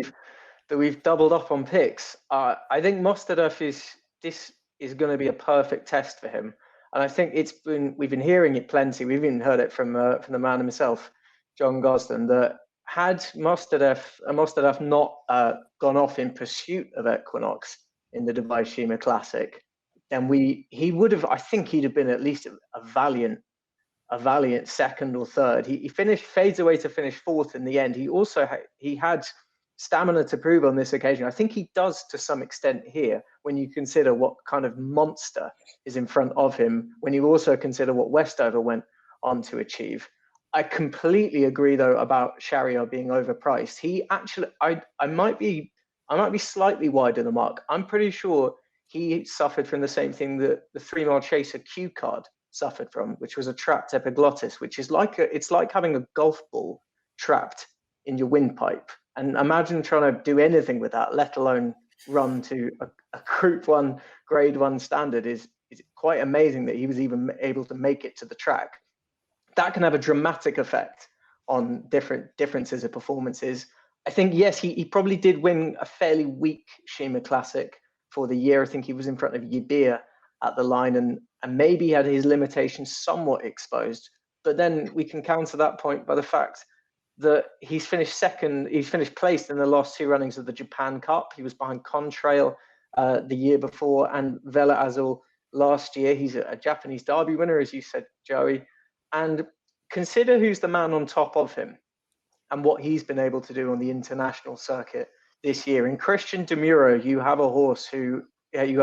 we've doubled up on picks. I think Mostadaf is going to be a perfect test for him, and I think we've been hearing it plenty. We've even heard it from the man himself, John Gosden, that had Mostadaf not gone off in pursuit of Equinox in the Dubai Shima Classic, then he would have. I think he'd have been at least a valiant second or third. He fades away to finish fourth in the end. He had stamina to prove on this occasion. I think he does to some extent here, when you consider what kind of monster is in front of him, when you also consider what Westover went on to achieve. I completely agree though about Shahryar being overpriced. He actually, I might be slightly wide of the mark. I'm pretty sure he suffered from the same thing that the 3 Mile Chaser Q card suffered from, which was a trapped epiglottis, which is it's like having a golf ball trapped in your windpipe. And imagine trying to do anything with that, let alone run to a Group 1, Grade 1 standard. Is quite amazing that he was even able to make it to the track. That can have a dramatic effect on differences of performances. I think, yes, he probably did win a fairly weak Shima Classic for the year. I think he was in front of Yibir at the line and maybe had his limitations somewhat exposed. But then we can counter that point by the fact that he's finished placed in the last 2 runnings of the Japan Cup. He was behind Contrail the year before and Vela Azul last year. He's a Japanese Derby winner, as you said, Joey. And consider who's the man on top of him and what he's been able to do on the international circuit this year. In Christian Demuro, you have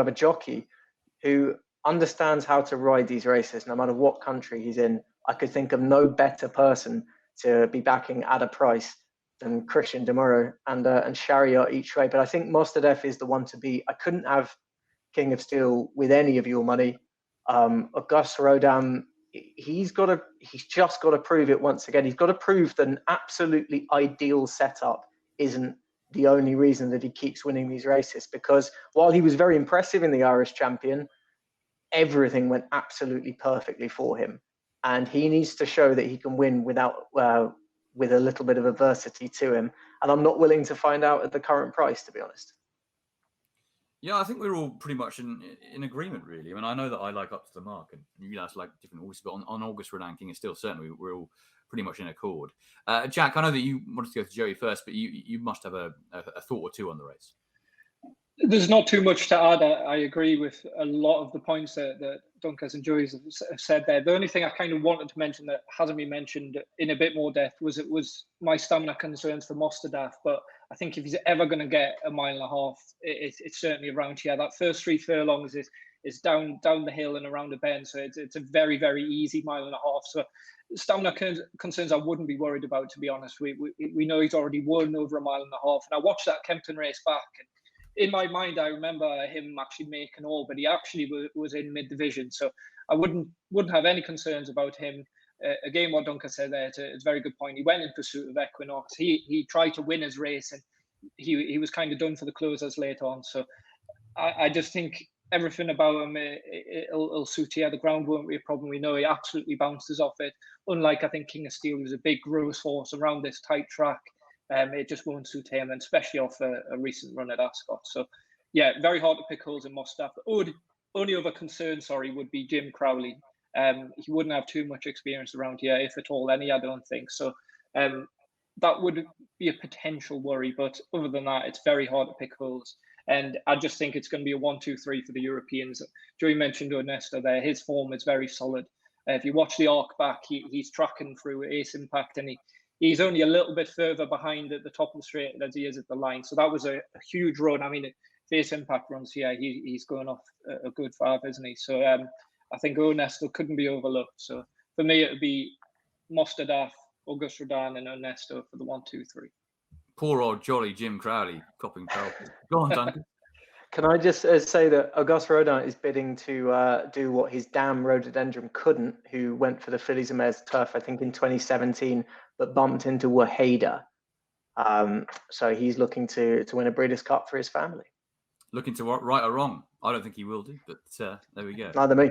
a jockey who understands how to ride these races, no matter what country he's in. I could think of no better person to be backing at a price than Christian Demuro and Shahryar each way. But I think Mostadaf is the one to beat. I couldn't have King of Steel with any of your money. Auguste Rodin, he's just got to prove it once again. He's got to prove that an absolutely ideal setup isn't the only reason that he keeps winning these races, because while he was very impressive in the Irish Champion, everything went absolutely perfectly for him. And he needs to show that he can win with a little bit of adversity to him. And I'm not willing to find out at the current price, to be honest. Yeah, I think we're all pretty much in agreement, really. I mean, I know that I like Up to the Mark, and you guys like different horses, but on Auguste Rodin, King of Steel, certainly we're all pretty much in accord. Jack, I know that you wanted to go to Joey first, but you must have a thought or two on the race. There's not too much to add. I agree with a lot of the points that Dunkers and Joey have said there. The only thing I kind of wanted to mention that hasn't been mentioned in a bit more depth was my stamina concerns for Mostadaf. But I think if he's ever going to get a mile and a half, it's certainly around here. That first 3 furlongs is down the hill and around a bend, so it's a very, very easy mile and a half. So stamina concerns I wouldn't be worried about, to be honest. We know he's already won over a mile and a half, and I watched that Kempton race back, and in my mind, I remember him actually making all, but he actually was in mid-division. So I wouldn't have any concerns about him. Again, what Duncan said there, it's a very good point. He went in pursuit of Equinox. He tried to win his race, and he was kind of done for the closers later on. So I just think everything about him, it'll suit here. The ground won't be a problem. We know he absolutely bounces off it. Unlike, I think, King of Steel was a big gross horse around this tight track. It just won't suit him, and especially off a recent run at Ascot. So, yeah, very hard to pick holes in Mostaf. Only other concern, would be Jim Crowley. He wouldn't have too much experience around here, if at all, any, I don't think. So that would be a potential worry. But other than that, it's very hard to pick holes. And I just think it's going to be a 1-2-3 for the Europeans. Joey mentioned Onesta there. His form is very solid. If you watch the arc back, he's tracking through Ace Impact, and he's only a little bit further behind at the top of the straight as he is at the line. So that was a huge run. I mean, if Ace Impact runs here, he's going off a good 5, isn't he? So I think Ernesto couldn't be overlooked. So for me, it would be Mostadaf, Auguste Rodin, and Ernesto for the 1-2-3. Poor old jolly Jim Crowley copping penalties. Go on, Duncan. Can I just say that Auguste Rodin is bidding to do what his damn rhododendron couldn't, who went for the Fillies and Mares turf, I think, in 2017, but bumped into Waheda. So he's looking to win a Breeders' Cup for his family. Looking to right or wrong? I don't think he will do, but there we go. Neither me.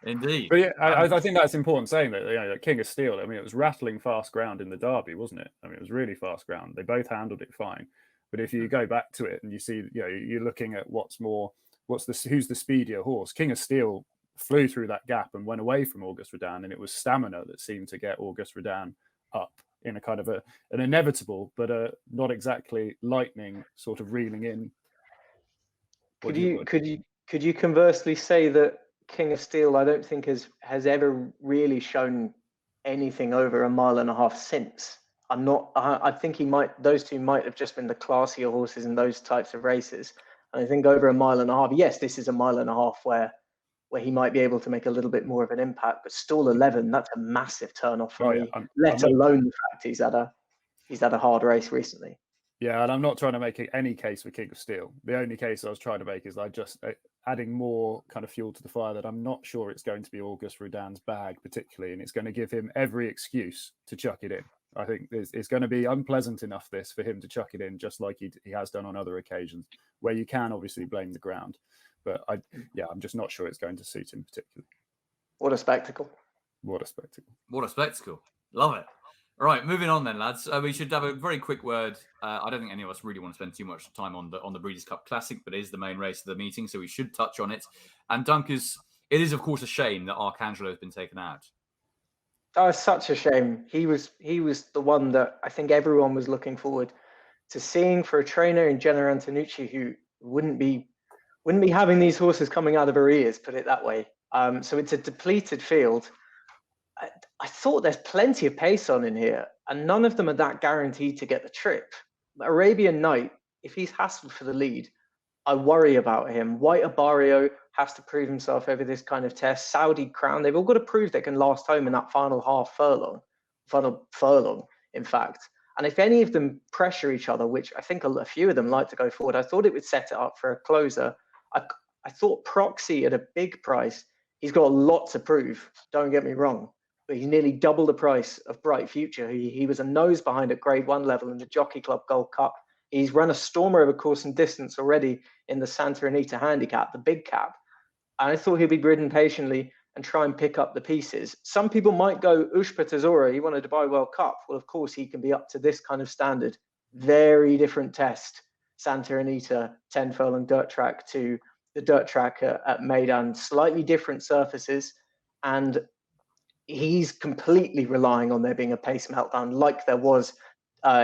Indeed. But yeah, I think that's important saying that, that King of Steel, I mean, it was rattling fast ground in the Derby, wasn't it? I mean, it was really fast ground. They both handled it fine. But if you go back to it and you see, you're looking at who's the speedier horse. King of Steel flew through that gap and went away from Auguste Rodin, and it was stamina that seemed to get Auguste Rodin up in a kind of an inevitable, but not exactly lightning sort of reeling in. Could you conversely say that King of Steel, I don't think has ever really shown anything over a mile and a half since? I think those two might have just been the classier horses in those types of races. And I think over a mile and a half, yes, this is a mile and a half where he might be able to make a little bit more of an impact, but Stall 11, that's a massive turn off for me, let alone the fact he's had a hard race recently. Yeah, and I'm not trying to make any case for King of Steel. The only case I was trying to make is adding more kind of fuel to the fire that I'm not sure it's going to be Auguste Rodin's bag particularly, and it's going to give him every excuse to chuck it in. I think it's going to be unpleasant enough this for him to chuck it in, just like he has done on other occasions, where you can obviously blame the ground. But I'm just not sure it's going to suit him particularly. What a spectacle. What a spectacle. What a spectacle. Love it. All right, moving on then, lads. We should have a very quick word. I don't think any of us really want to spend too much time on the Breeders' Cup Classic, but it is the main race of the meeting, so we should touch on it. And Dunkers, it is, of course, a shame that Arcangelo has been taken out. Oh, it's such a shame. He was the one that I think everyone was looking forward to seeing for a trainer in Jenna Antonucci who wouldn't be having these horses coming out of her ears, put it that way. So it's a depleted field. I thought there's plenty of pace on in here, and none of them are that guaranteed to get the trip. Arabian Night, if he's hassled for the lead, I worry about him. White Abario has to prove himself over this kind of test. Saudi Crown, they've all got to prove they can last home in that final furlong, in fact. And if any of them pressure each other, which I think a few of them like to go forward, I thought it would set it up for a closer. I thought Proxy at a big price, he's got a lot to prove, don't get me wrong, but he's nearly double the price of Bright Future. He was a nose behind at Grade 1 level in the Jockey Club Gold Cup. He's run a stormer over course and distance already in the Santa Anita handicap, the big cap. And I thought he'd be ridden patiently and try and pick up the pieces. Some people might go, Ushpa Tesoro, he won a Dubai World Cup. Well, of course, he can be up to this kind of standard. Very different test, Santa Anita, 10 furlong dirt track to the dirt track at Maidan. Slightly different surfaces. And he's completely relying on there being a pace meltdown like there was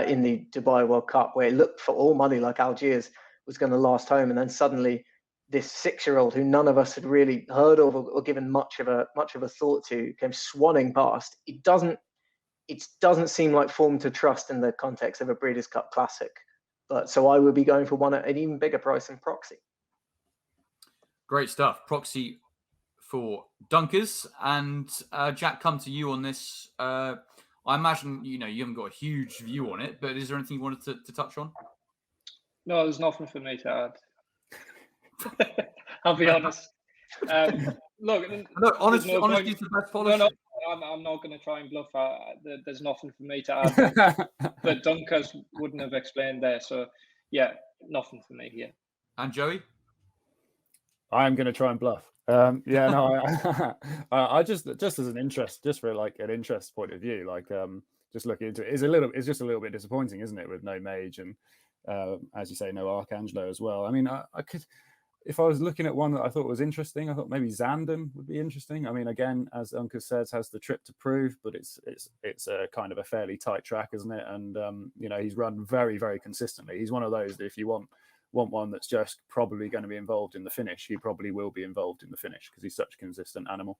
in the Dubai World Cup, where it looked for all money like Algiers was going to last home, and then suddenly this 6-year-old who none of us had really heard of or given much of a thought to came swanning past. It doesn't seem like form to trust in the context of a Breeders' Cup Classic. But so I would be going for one at an even bigger price than Proxy. Great stuff. Proxy for Dunkers. And Jack, come to you on this. I imagine, you haven't got a huge view on it, but is there anything you wanted to touch on? No, there's nothing for me to add. I'll be honest. Look, honesty is the best policy. No, I'm not going to try and bluff. There's nothing for me to add. But Dunkers wouldn't have explained there. So, yeah, nothing for me here. And Joey? I'm going to try and bluff. I just as an interest, just for like an interest point of view, like just looking into it it's just a little bit disappointing, isn't it, with no Mage and as you say, no Arcangelo as well. I mean, I could, if I was looking at one that I thought was interesting, I thought maybe Zandon would be interesting. I mean, again, as Uncle says, has the trip to prove, but it's a kind of a fairly tight track, isn't it? And he's run very, very consistently. He's one of those that if you want one that's just probably going to be involved in the finish, he probably will be involved in the finish because he's such a consistent animal.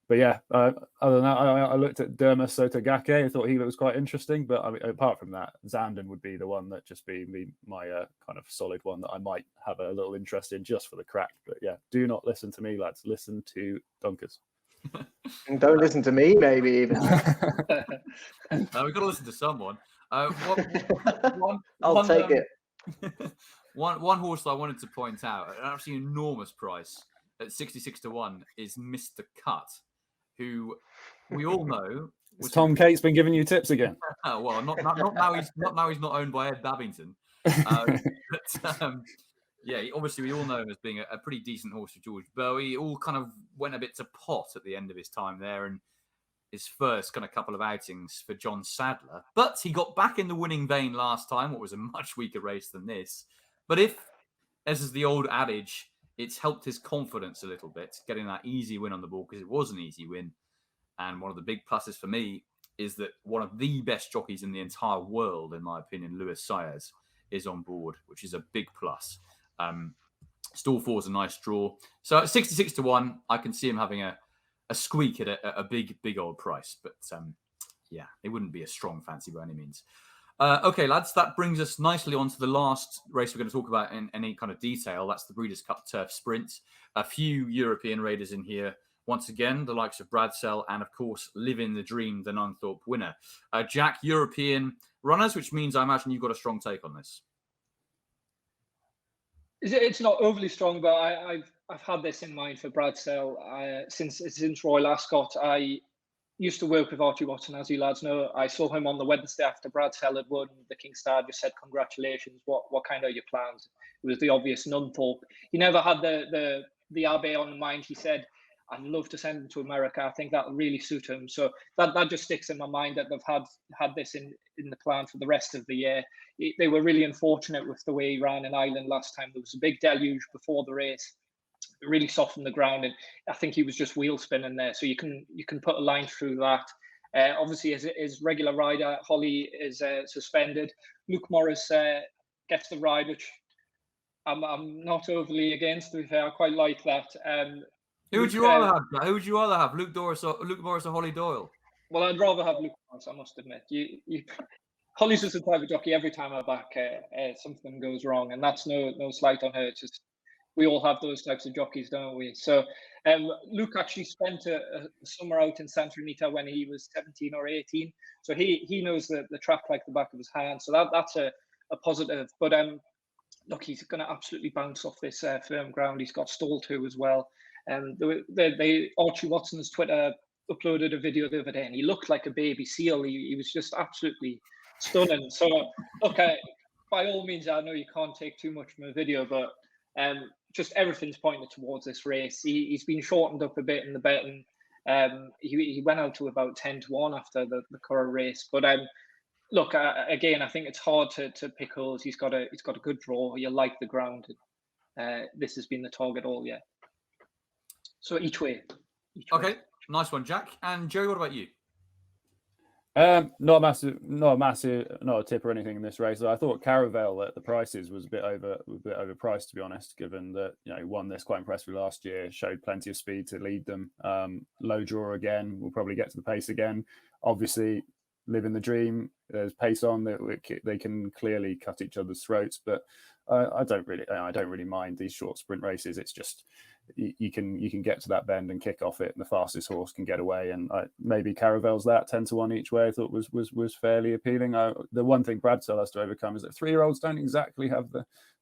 But yeah, other than that, I looked at Derma Sotogake. I thought he was quite interesting. But I mean, apart from that, Zandon would be the one that just be my kind of solid one that I might have a little interest in just for the crack. But yeah, do not listen to me, lads. Listen to Dunkers. And don't listen to me, maybe even. We've got to listen to someone. I'll take it. One horse that I wanted to point out, an absolutely enormous price at 66 to 1 is Mr. Cut, who we all know. Tom Cate's been giving you tips again. Well, not now. He's not owned by Ed Babington. Yeah, obviously we all know him as being a pretty decent horse for George Bowie. He all kind of went a bit to pot at the end of his time there, and his first kind of couple of outings for John Sadler. But he got back in the winning vein last time, what was a much weaker race than this. But if, as is the old adage, it's helped his confidence a little bit, getting that easy win on the ball, because it was an easy win. And one of the big pluses for me is that one of the best jockeys in the entire world, in my opinion, Luis Saez, is on board, which is a big plus. Stall 4 is a nice draw. So at 66 to 1, I can see him having a squeak at a big old price. But yeah, it wouldn't be a strong fancy by any means. Okay, lads, that brings us nicely on to the last race we're going to talk about in any kind of detail. That's the Breeders' Cup Turf Sprint. A few European raiders in here. Once again, the likes of Bradsell and, of course, Living the Dream, the Nunthorpe winner. Jack, European runners, which means I imagine you've got a strong take on this. It's not overly strong, but I've had this in mind for Bradsell since Royal Ascot. I used to work with Archie Watson, as you lads know. I saw him on the Wednesday after Bradsell had won. The King Star just said, "Congratulations! What kind of your plans?" It was the obvious Nunthorpe. He never had the Abbey on mind. He said, "I'd love to send him to America. I think that'll really suit him." So that just sticks in my mind that they've had this in the plan for the rest of the year. They were really unfortunate with the way he ran in Ireland last time. There was a big deluge before the race. It really softened the ground, and I think he was just wheel spinning there. So you can put a line through that. Obviously, his regular rider Holly is suspended. Luke Morris gets the ride, which I'm not overly against. To be fair, I quite like that. Who would you rather have? Who would you rather have, Luke Morris or Holly Doyle? Well, I'd rather have Luke Morris, I must admit. Holly's just a type of jockey. Every time I back, something goes wrong, and that's no slight on her. It's just we all have those types of jockeys, don't we? So Luke actually spent a summer out in Santa Anita when he was 17 or 18. So he knows the track like the back of his hand. So that's a positive. But look, he's going to absolutely bounce off this firm ground. He's got stall 2 as well. Archie Watson's Twitter uploaded a video the other day, and he looked like a baby seal. He was just absolutely stunning. So, okay, by all means, I know you can't take too much from a video, but just everything's pointed towards this race. He's been shortened up a bit in the betting. He went out to about 10 to 1 after the current race. But look, again, I think it's hard to pick holes. He's got a good draw. You like the ground. This has been the target all year. So each way. Okay. Nice one, Jack. And Joe, what about you? Not a tip or anything in this race. I thought Caravelle at the prices was a bit overpriced, to be honest, given that won this quite impressively last year, showed plenty of speed to lead them. Low draw again, we'll probably get to the pace again. Obviously, living the dream. There's pace on that they can clearly cut each other's throats, but I don't really mind these short sprint races. It's just you can get to that bend and kick off it, and the fastest horse can get away. And maybe Caravel's that 10-1 each way I thought was fairly appealing. The one thing Brad still has to overcome is that 3-year-olds don't exactly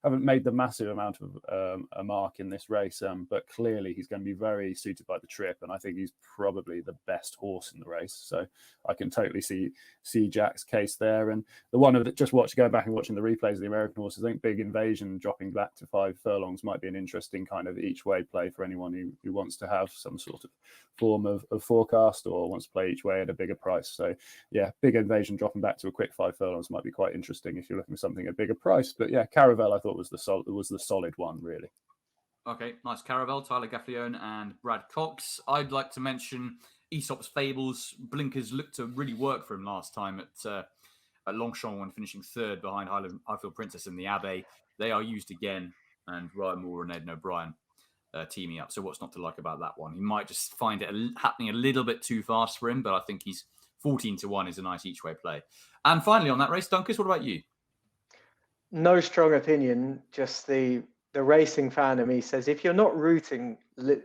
haven't made the massive amount of a mark in this race, but clearly he's going to be very suited by the trip, and I think he's probably the best horse in the race. So I can totally see Jack's case there. And the one of just going back and watching the replays of the American horses, I think Big Invasion dropping back to 5 furlongs might be an interesting kind of each way play for anyone who wants to have some sort of form of forecast or wants to play each way at a bigger price. So yeah, Big Invasion dropping back to a quick 5 furlongs might be quite interesting if you're looking for something at a bigger price. But yeah, Caravelle I thought was the solid one, really. Okay, nice. Caravelle, Tyler Gaffalione and Brad Cox. I'd like to mention Aesop's Fables. Blinkers looked to really work for him last time at Longchamp when finishing third behind Highfield Princess and the Abbey. They are used again, and Ryan Moore and Aidan O'Brien teaming up. So what's not to like about that one? He might just find it happening a little bit too fast for him, but I think he's 14-1 is a nice each way play. And finally on that race, Dunkus, what about you? No strong opinion, just the racing fan of me says if you're not rooting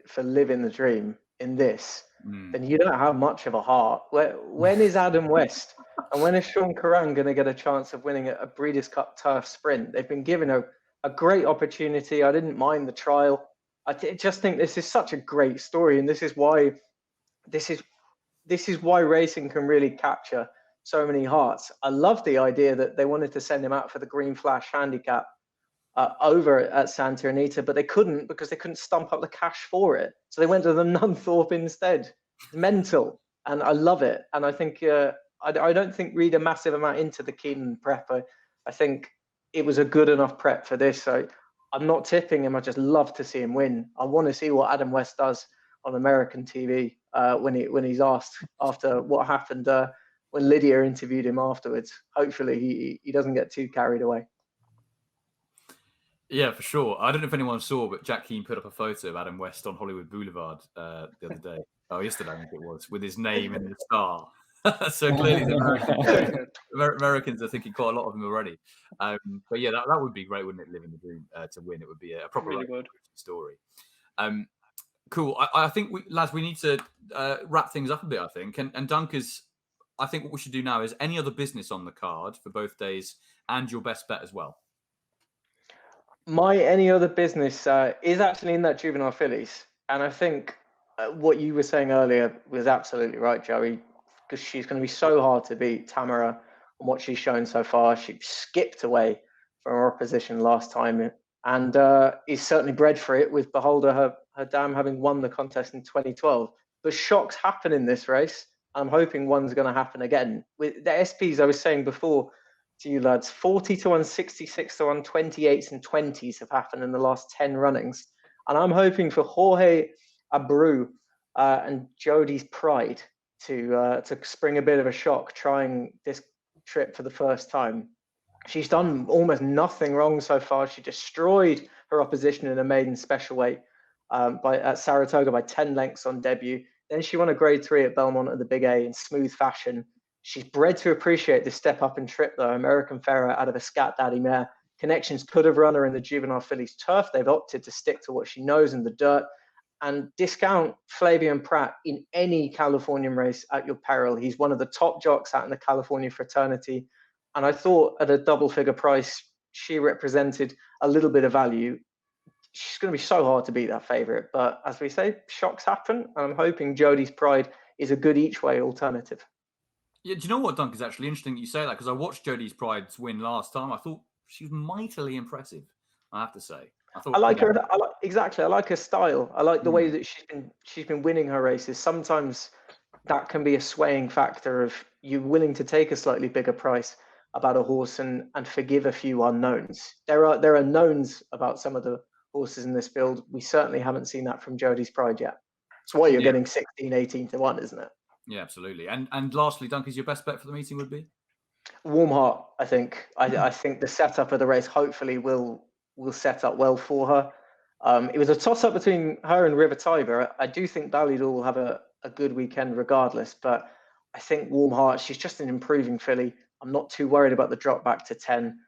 for living the dream in this, then you don't have much of a heart. When is Adam West and when is Sean Curran going to get a chance of winning a Breeders' Cup turf sprint? They've been given a great opportunity. I didn't mind the trial. I just think this is such a great story, and this is why racing can really capture so many hearts. I love the idea that they wanted to send him out for the Green Flash handicap over at Santa Anita, but they couldn't because they couldn't stump up the cash for it. So they went to the Nunthorpe instead. It's mental, and I love it. And I think I don't think read a massive amount into the Keenan prep. I think it was a good enough prep for this. So I'm not tipping him. I just love to see him win. I want to see what Adam West does on American TV when he's asked after what happened when Lydia interviewed him afterwards. Hopefully he doesn't get too carried away. Yeah, for sure. I don't know if anyone saw, but Jack Keane put up a photo of Adam West on Hollywood Boulevard the other day. Oh, yesterday, I think it was, with his name in the star. So clearly the Americans are thinking quite a lot of him already. But yeah, that would be great, wouldn't it, living the dream to win? It would be a proper story. Cool. I think, lads, we need to wrap things up a bit, I think. And Dunkers, I think what we should do now is any other business on the card for both days and your best bet as well. My any other business is actually in that Juvenile Fillies. And I think what you were saying earlier was absolutely right, Joey, because she's going to be so hard to beat. Tamara, on what she's shown so far, she skipped away from her opposition last time and is certainly bred for it, with Beholder, her dam, having won the contest in 2012. But shocks happen in this race. I'm hoping one's going to happen again. With the SPs, I was saying before to you lads, 40-1, 66-1, 28s and 20s have happened in the last 10 runnings. And I'm hoping for Jorge Abreu and Jodie's Pride to spring a bit of a shock trying this trip for the first time. She's done almost nothing wrong so far. She destroyed her opposition in a maiden special weight at Saratoga by 10 lengths on debut. Then she won a grade 3 at Belmont at the Big A in smooth fashion. She's bred to appreciate this step up in trip, though. American Pharoah out of a Scat Daddy mare. Connections could have run her in the Juvenile Fillies turf. They've opted to stick to what she knows in the dirt and discount Flavian Pratt in any Californian race at your peril. He's one of the top jocks out in the California fraternity. And I thought at a double figure price, she represented a little bit of value. She's going to be so hard to beat, that favourite. But as we say, shocks happen. And I'm hoping Jodie's Pride is a good each way alternative. Yeah, do you know what, Dunk, is actually interesting that you say that, because I watched Jodie's Pride's win last time. I thought she was mightily impressive, I have to say. I like her. I like her style. I like the way that she's been winning her races. Sometimes that can be a swaying factor of you willing to take a slightly bigger price about a horse and forgive a few unknowns. There are knowns about some of the horses in this field. We certainly haven't seen that from Jodie's Pride yet. It's why you're Yeah. getting 16, 18 to 1, isn't it? Yeah, absolutely. And lastly, Duncan, your best bet for the meeting would be? Warm Heart, I think. I think the setup of the race hopefully will set up well for her. It was a toss-up between her and River Tiber. I do think Ballydoyle will have a good weekend regardless, but I think Warm Heart, she's just an improving filly. I'm not too worried about the drop back to 10.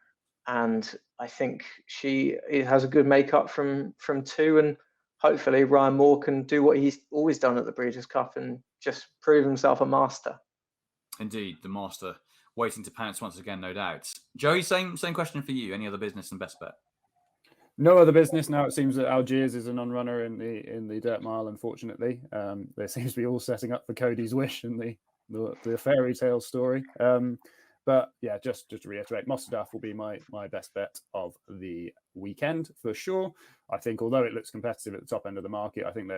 And I think she has a good makeup from 2. And hopefully Ryan Moore can do what he's always done at the Breeders' Cup and just prove himself a master. Indeed, the master waiting to pounce once again, no doubt. Joey, same question for you. Any other business and best bet? No other business now. It seems that Algiers is a non-runner in the dirt mile. Unfortunately, there seems to be all setting up for Cody's wish and the fairy tale story. But yeah, just to reiterate, Mostadaf will be my best bet of the weekend for sure. I think although it looks competitive at the top end of the market, I think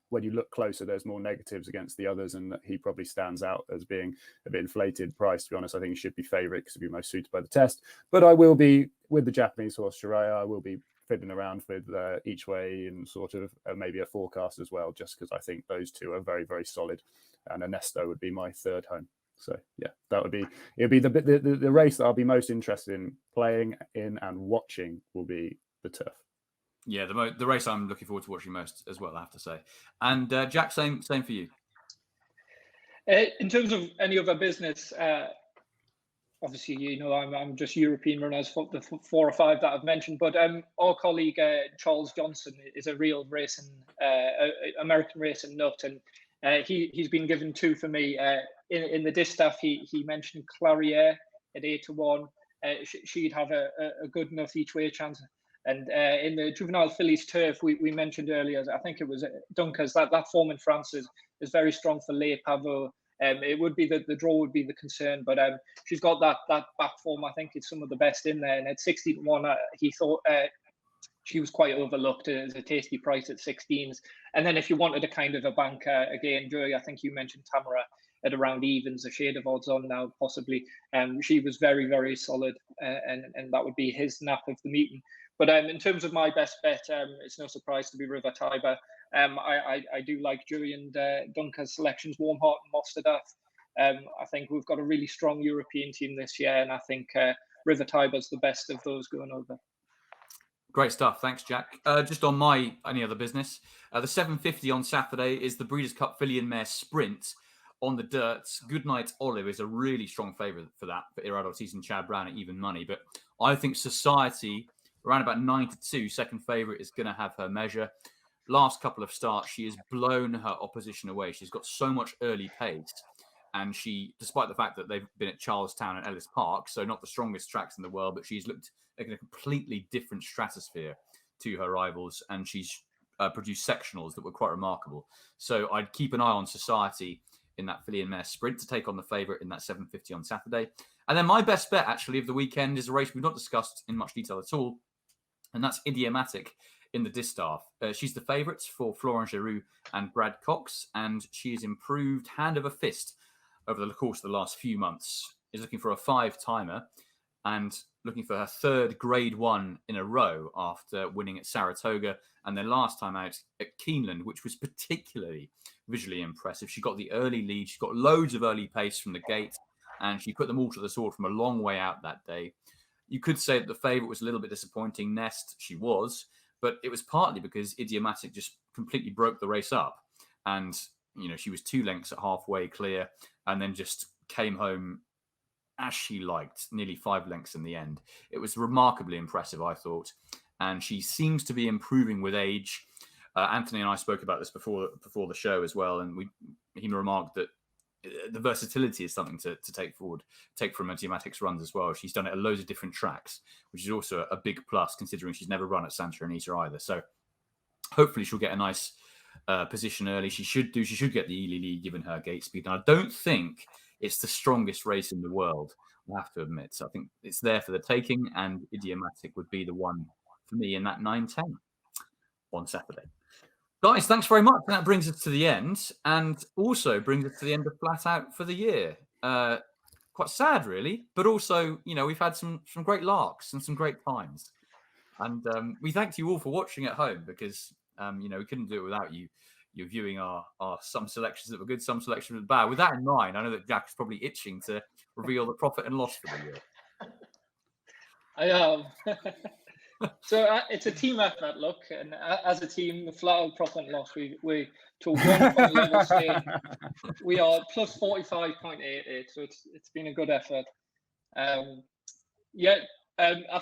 when you look closer, there's more negatives against the others, and he probably stands out as being a bit inflated price. To be honest, I think he should be favourite because he'll be most suited by the test. But I will be with the Japanese horse Shiraya. I will be fiddling around with each way and sort of maybe a forecast as well, just because I think those two are very, very solid. And Ernesto would be my third home. So yeah, it'll be the race that I'll be most interested in playing in and watching will be the turf. Yeah, the race I'm looking forward to watching most as well, I have to say. And Jack, same for you. In terms of any other business, obviously, I'm just European runners for the 4 or 5 that I've mentioned, but our colleague Charles Johnson is a real American racing nut, and he's been given 2 for me. In the distaff, he mentioned Clariere at 8 to 1. She'd have a good enough each way chance. And in the Juvenile Fillies turf, we mentioned earlier, I think it was Dunkers, that form in France is very strong for Les Pavots. It would be the draw would be the concern, but she's got that back form. I think it's some of the best in there. And at 16 to 1, he thought she was quite overlooked as a tasty price at 16s. And then if you wanted a kind of a banker, again, Joey, I think you mentioned Tamara at around evens, a shade of odds on now, possibly. She was very, very solid, and that would be his nap of the meeting. But in terms of my best bet, it's no surprise to be River Tiber. I do like Joey and Dunker's selections, Warm Heart and Mostadaf. I think we've got a really strong European team this year, and I think River Tiber's the best of those going over. Great stuff. Thanks, Jack. Just on any other business, the 750 on Saturday is the Breeders' Cup Filly and Mare Sprint on the dirt. Goodnight Olive is a really strong favourite for that, for Irad Ortiz and Chad Brown at even money. But I think Society, around about 9 to 2, second favourite, is going to have her measure. Last couple of starts, she has blown her opposition away. She's got so much early pace. And she, despite the fact that they've been at Charlestown and Ellis Park, so not the strongest tracks in the world, but she's looked like a completely different stratosphere to her rivals. And she's produced sectionals that were quite remarkable. So I'd keep an eye on Society in that Filly and Mare Sprint to take on the favourite in that 750 on Saturday. And then my best bet, actually, of the weekend is a race we've not discussed in much detail at all. And that's Idiomatic in the distaff. She's the favourite for Florent Giroux and Brad Cox, and she has improved hand over fist over the course of the last few months. Is looking for a 5-timer and looking for her 3rd Grade 1 in a row after winning at Saratoga and then last time out at Keeneland, which was particularly visually impressive. She got the early lead. She got loads of early pace from the gate, and she put them all to the sword from a long way out that day. You could say that the favourite was a little bit disappointing. Nest, she was, but it was partly because Idiomatic just completely broke the race up. And, she was 2 lengths at halfway clear and then just came home as she liked, nearly 5 lengths in the end. It was remarkably impressive, I thought. And she seems to be improving with age. Anthony and I spoke about this before the show as well. And he remarked that the versatility is something to take from Idiomatic's runs as well. She's done it at loads of different tracks, which is also a big plus considering she's never run at Santa Anita either. So hopefully she'll get a nice position early. She should get the Ely lead given her gate speed. And I don't think it's the strongest race in the world, I have to admit. So I think it's there for the taking, and Idiomatic would be the one for me in that 9-10 on Saturday. Guys, thanks very much. That brings us to the end, and also brings us to the end of Flat Out for the year. Quite sad, really, but also, we've had some great larks and some great times. And we thank you all for watching at home because, we couldn't do it without you you're viewing our some selections that were good, some selections that were bad. With that in mind, I know that Jack is probably itching to reveal the profit and loss for the year. I am. So it's a team effort, look, and as a team, the flat out profit and loss, we to 1 point level stage, we are plus 45.88, so it's been a good effort. I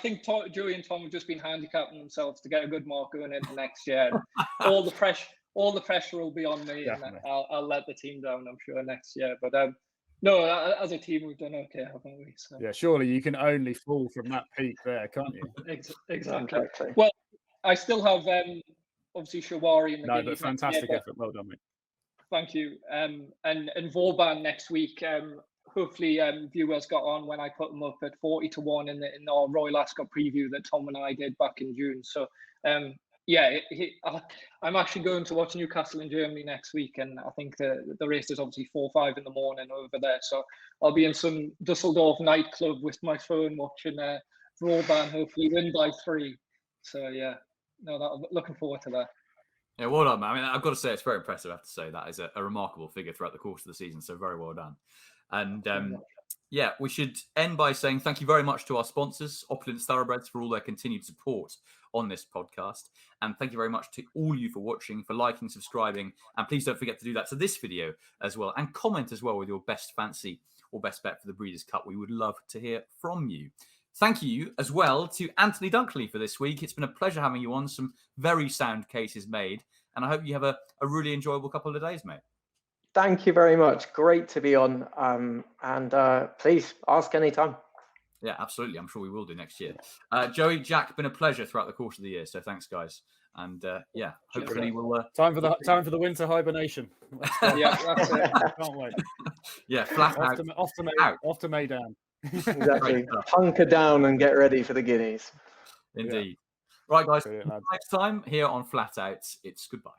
think Joey and Tom have just been handicapping themselves to get a good mark going into next year. all the pressure will be on me, Definitely. and I'll let the team down, I'm sure, next year. But no, as a team, we've done okay, haven't we? So. Yeah, surely you can only fall from that peak there, can't you? Exactly. Well, I still have obviously Shawari and No, but fantastic effort. Well done, mate. Thank you. And Vauban next week. Hopefully, viewers got on when I put them up at 40-1 in our Royal Ascot preview that Tom and I did back in June. So I'm actually going to watch Newcastle in Germany next week, and I think the race is obviously 4-5 in the morning over there. So I'll be in some Dusseldorf nightclub with my phone watching Vauban hopefully win by 3. So looking forward to that. Yeah, well done, man. I mean, I've got to say, it's very impressive. I have to say that is a remarkable figure throughout the course of the season. So very well done. And we should end by saying thank you very much to our sponsors, Opulent Thoroughbreds, for all their continued support on this podcast. And thank you very much to all you for watching, for liking, subscribing. And please don't forget to do that to this video as well. And comment as well with your best fancy or best bet for the Breeders' Cup. We would love to hear from you. Thank you as well to Anthony Dunkley for this week. It's been a pleasure having you on. Some very sound cases made. And I hope you have a really enjoyable couple of days, mate. Thank you very much. Great to be on. And please ask anytime. Yeah, absolutely. I'm sure we will do next year. Joey, Jack, been a pleasure throughout the course of the year. So thanks, guys. And hopefully we'll time for the winter hibernation. Yeah, that's it. Can't wait. Yeah, flat out. Off to Maydan. Exactly. Hunker down and get ready for the Guineas. Indeed. Yeah. Right, guys. Next time here on Flat Out, it's goodbye.